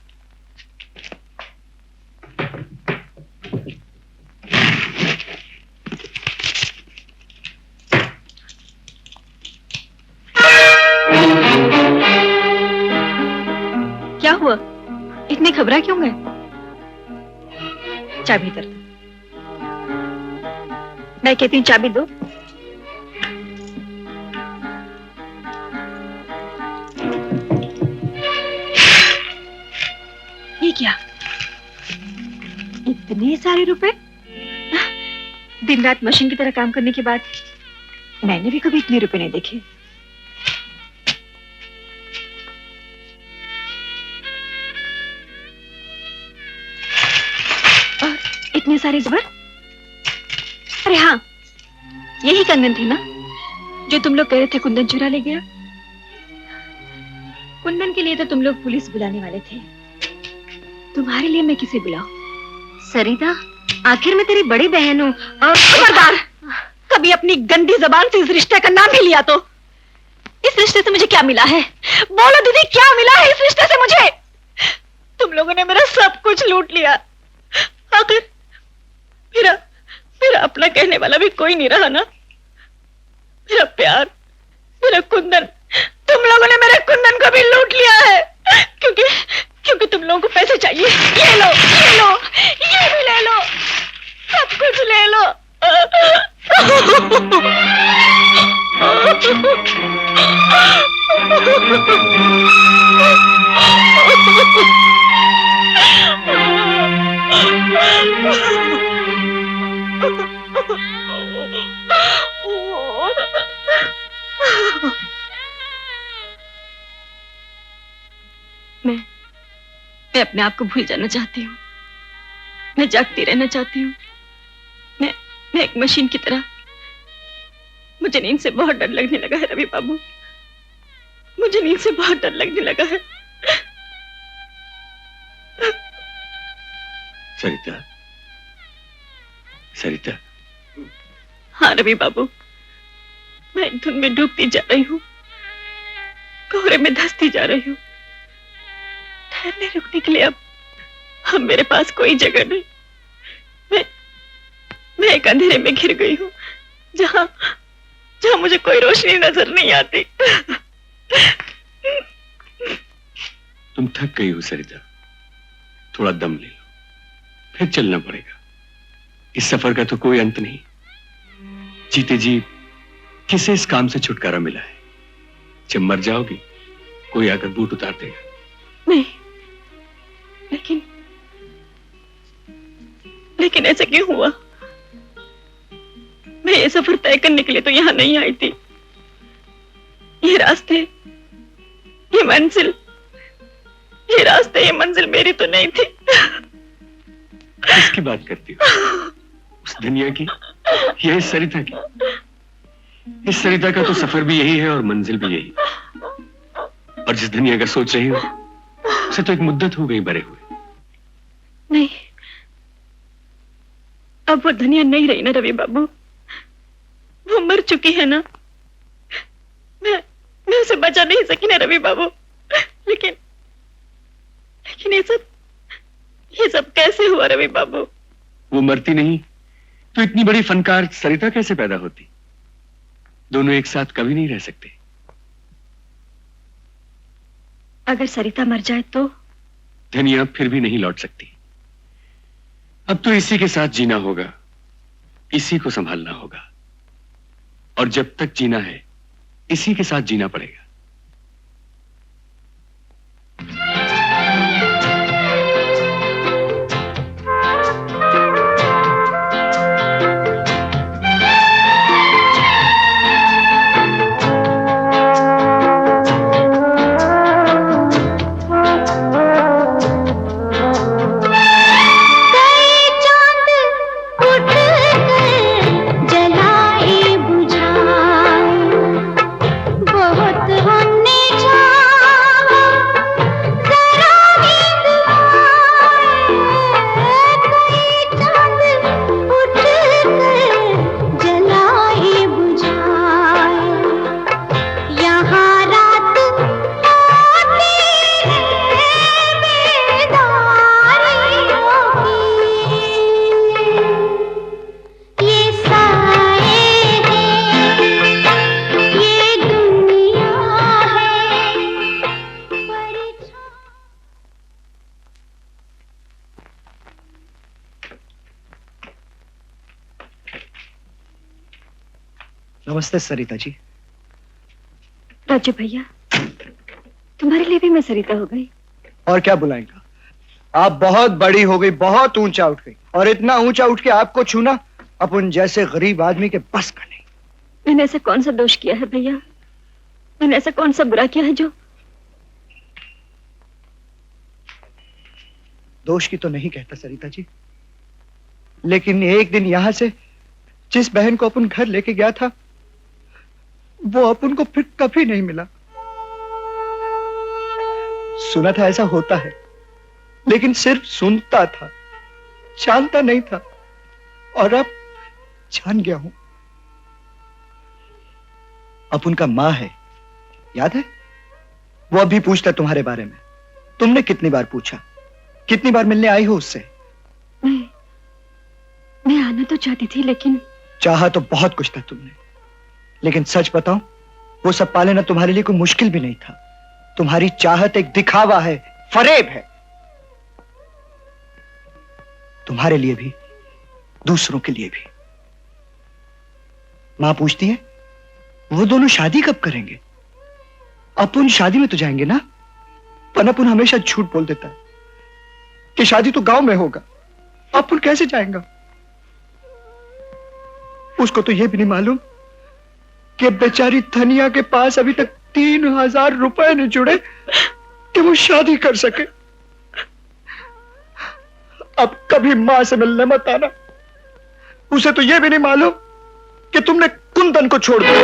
क्या हुआ, इतने घबरा क्यों गए? चाबी इधर दो। मैं कहती हूँ चाबी दो। ये क्या, इतने सारे रुपए? दिन रात मशीन की तरह काम करने के बाद मैंने भी कभी इतने रुपए नहीं देखे। और इतने सारे ज़ेवर? अरे हाँ, यही कंगन थे ना जो तुम लोग कह रहे थे कुंदन चुरा ले गया? कुंदन के लिए तो तुम लोग पुलिस बुलाने वाले थे, तुम्हारे लिए मैं किसे बुलाऊं? सरिता, आखिर मैं तेरी बड़ी बहन हूँ और खबरदार, कभी अपनी गंदी जबान से इस रिश्ते का नाम भी लिया तो। इस रिश्ते से मुझे क्या मिला है? बोलो दीदी, क्या मिला है इस रिश्ते से मुझे? तुम लोगों ने मेरा सब कुछ लूट लिया, आखिर मेरा अपना कहने वाला भी कोई नहीं रहा ना। मेरा प्यार, मेरा कुंदन, तुम लोगों ने मेरे कुंदन को भी लूट लिया है, क्योंकि तुम लोगों को पैसे चाहिए। ये लो, ये भी ले लो, सब कुछ ले लो। मैं अपने आप को भूल जाना चाहती हूँ, मैं जागती रहना चाहती हूँ, मैं एक मशीन की तरह। मुझे नींद से बहुत डर लगने लगा है रवि बाबू, मुझे नींद से बहुत डर लगने लगा है। सरिता, सरिता। हाँ रवि बाबू, मैं एक धुन में डूबती जा रही हूँ, कोहरे में धंसती जा रही हूँ। ठहरने रुकने के लिए अब मेरे पास कोई जगह नहीं। मैं एक अंधेरे में घिर गई हूँ, जहाँ मुझे कोई रोशनी नजर नहीं आती। तुम थक गई हो सरिता, थोड़ा दम ले लो, फिर चलना पड़ेगा। इस सफर का तो कोई अंत नहीं। जीते जी किसे इस काम से छुटकारा मिला है? जब मर जाओगी कोई आकर बूट उतार देगा। नहीं, लेकिन ऐसा क्यों हुआ? मैं ये सफर तय करने के लिए तो यहाँ नहीं आई थी। ये रास्ते, ये मंजिल, ये मंजिल मेरी तो नहीं थी। किसकी बात करती हो? उस दुनिया की या इस सरिता की? इस सरिता का तो सफर भी यही है और मंजिल भी यही। और जिस दुनिया का सोच रही हो उसे तो एक मुद्दत हो गई मरे हुए। नहीं, अब वो दुनिया नहीं रही ना रवि बाबू, वो मर चुकी है ना। मैं उसे बचा नहीं सकी ना रवि बाबू। लेकिन ये सब कैसे हुआ रवि बाबू? वो मरती नहीं तो इतनी बड़ी फनकार सरिता कैसे पैदा होती? दोनों एक साथ कभी नहीं रह सकते। अगर सरिता मर जाए तो धनिया फिर भी नहीं लौट सकती। अब तो इसी के साथ जीना होगा, इसी को संभालना होगा, और जब तक जीना है इसी के साथ जीना पड़ेगा। बहुत नमस्ते सरिता जी। राजू भैया, तुम्हारे लिए भी मैं सरिता हो गई। और क्या बुलाएगा? आप बहुत बड़ी हो गई, बहुत ऊंचा उठ गई, और इतना ऊंचा उठ के आपको छूना अपन जैसे गरीब आदमी के बस का नहीं। मैंने ऐसा कौन सा दोष किया है भैया? मैंने ऐसा कौन सा बुरा किया है जो? दोष की तो नहीं कहता सरिता जी, लेकिन एक दिन यहां से जिस बहन को अपन घर लेके गया था, वो अपन को फिर कभी नहीं मिला। सुना था ऐसा होता है, लेकिन सिर्फ सुनता था, जानता नहीं था, और अब जान गया हूं। अपन का मां है, याद है? वो अभी पूछता तुम्हारे बारे में। तुमने कितनी बार पूछा? कितनी बार मिलने आई हो उससे? मैं आना तो चाहती थी, लेकिन चाहा तो बहुत कुछ था तुमने, लेकिन सच बताऊं, वो सब पालेना तुम्हारे लिए कोई मुश्किल भी नहीं था। तुम्हारी चाहत एक दिखावा है, फरेब है, तुम्हारे लिए भी, दूसरों के लिए भी। मां पूछती है, वो दोनों शादी कब करेंगे? अपन शादी में तो जाएंगे ना? पर अपन हमेशा झूठ बोल देता है कि शादी तो गांव में होगा, अपन कैसे जाएंगे? उसको तो यह भी नहीं मालूम कि बेचारी धनिया के पास अभी तक 3000 रुपए नहीं जुड़े कि वो शादी कर सके। अब कभी मां से मिलने मत आना। उसे तो यह भी नहीं मालूम कि तुमने कुंदन को छोड़ दिया।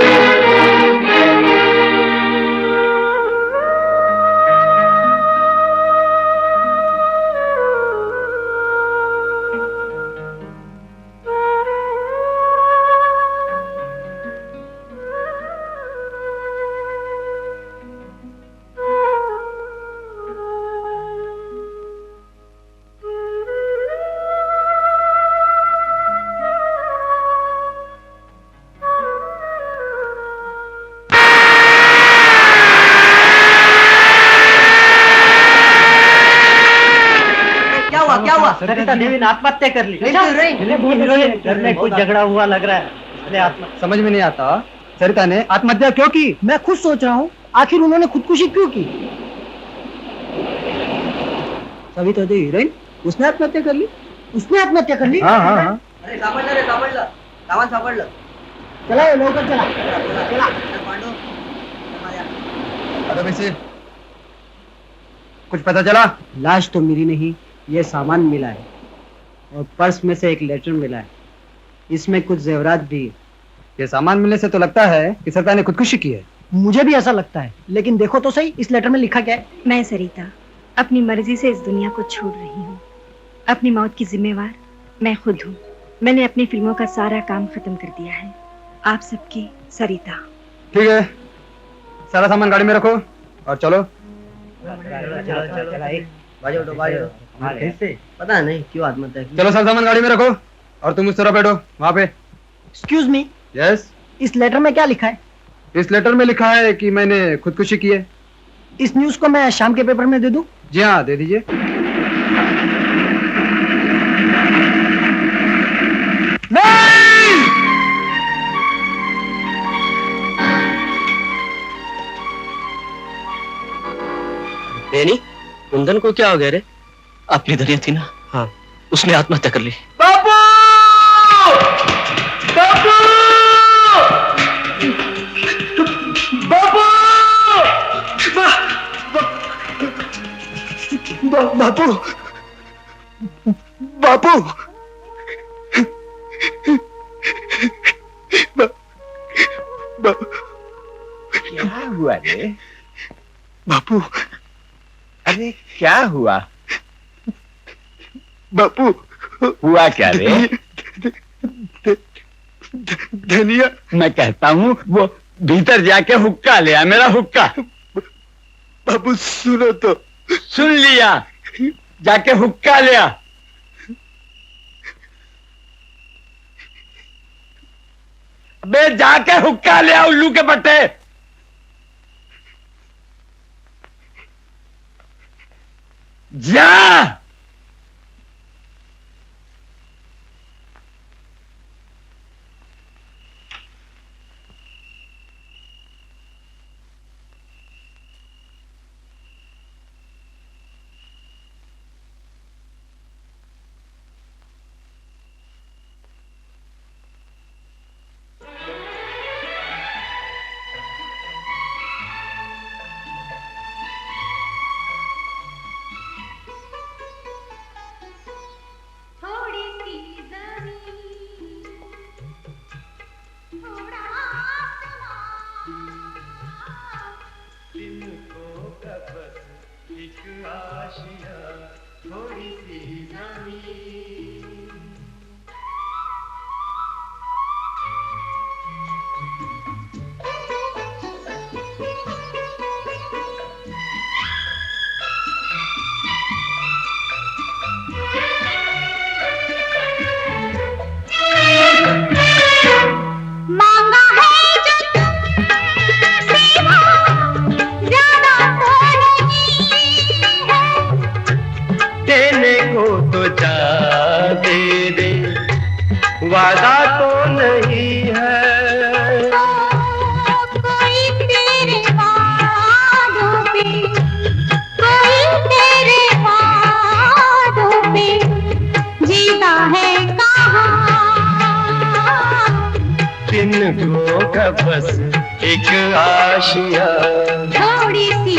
क्या हुआ? सरिता देवी ने आत्महत्या कर ली। घर में कुछ झगड़ा हुआ लग रहा है, इसलिए समझ में नहीं आता, सरिता ने आत्महत्या क्यों की? मैं खुद सोच रहा हूँ, आखिर उन्होंने खुदकुशी क्यों की? सविता देवी हीरोइन, उसने आत्महत्या कर ली? उसने आत्महत्या कर ली? हाँ हाँ हाँ। अरे सापडलं सामान सापडलं। चला ये लवकर चला चला। अरे वैसे कुछ पता चला? लाश तो मिली नहीं, ये सामान मिला है, और पर्स में से एक लेटर मिला है, इसमें कुछ जेवरात भी। ये सामान मिलने से तो लगता है कि सरिता ने खुदकुशी की है। मुझे भी ऐसा लगता है, लेकिन देखो तो सही इस लेटर में लिखा क्या है। मैं सरिता अपनी मर्जी से इस दुनिया को छोड़ रही हूँ। अपनी मौत की जिम्मेवार मैं खुद हूँ। मैंने अपनी फिल्मों का सारा काम खत्म कर दिया है। आप सबकी सरिता। ठीक है, सारा सामान गाड़ी में रखो और चलो। पता नहीं क्यों आत्महत्या की। चलो सारा सामान गाड़ी में रखो और तुम उस तरह बैठो वहां पे। Excuse me. यस। इस लेटर में क्या लिखा है? इस लेटर में लिखा है कि मैंने खुदकुशी की है। इस न्यूज को मैं शाम के पेपर में दे दूं? जी हाँ, दे दीजिए। बेनी, कुंदन को क्या हो गया रे? अपनी धनिया थी ना, हाँ, उसने आत्महत्या कर ली। बाबू! बाबू! बाबू! बापू, बापू, क्या हुआ रे? बापू, अरे क्या हुआ? बापू, हुआ क्या रे? धनिया। मैं कहता हूँ वो भीतर जाके हुक्का ले आ, मेरा हुक्का। बापू सुनो तो। सुन लिया, जाके हुक्का ले आ। बे जाके हुक्का ले आ, उल्लू के पट्टे। जा। मांगा है जो तुमसे वो ज्यादा तो नहीं है, देने को तो जा दे दे, वादा तो नहीं है। कोई तेरे वादों पे, कोई तेरे वादों पे जीता है कहाँ। दिन को का बस एक आशिया, थोड़ी सी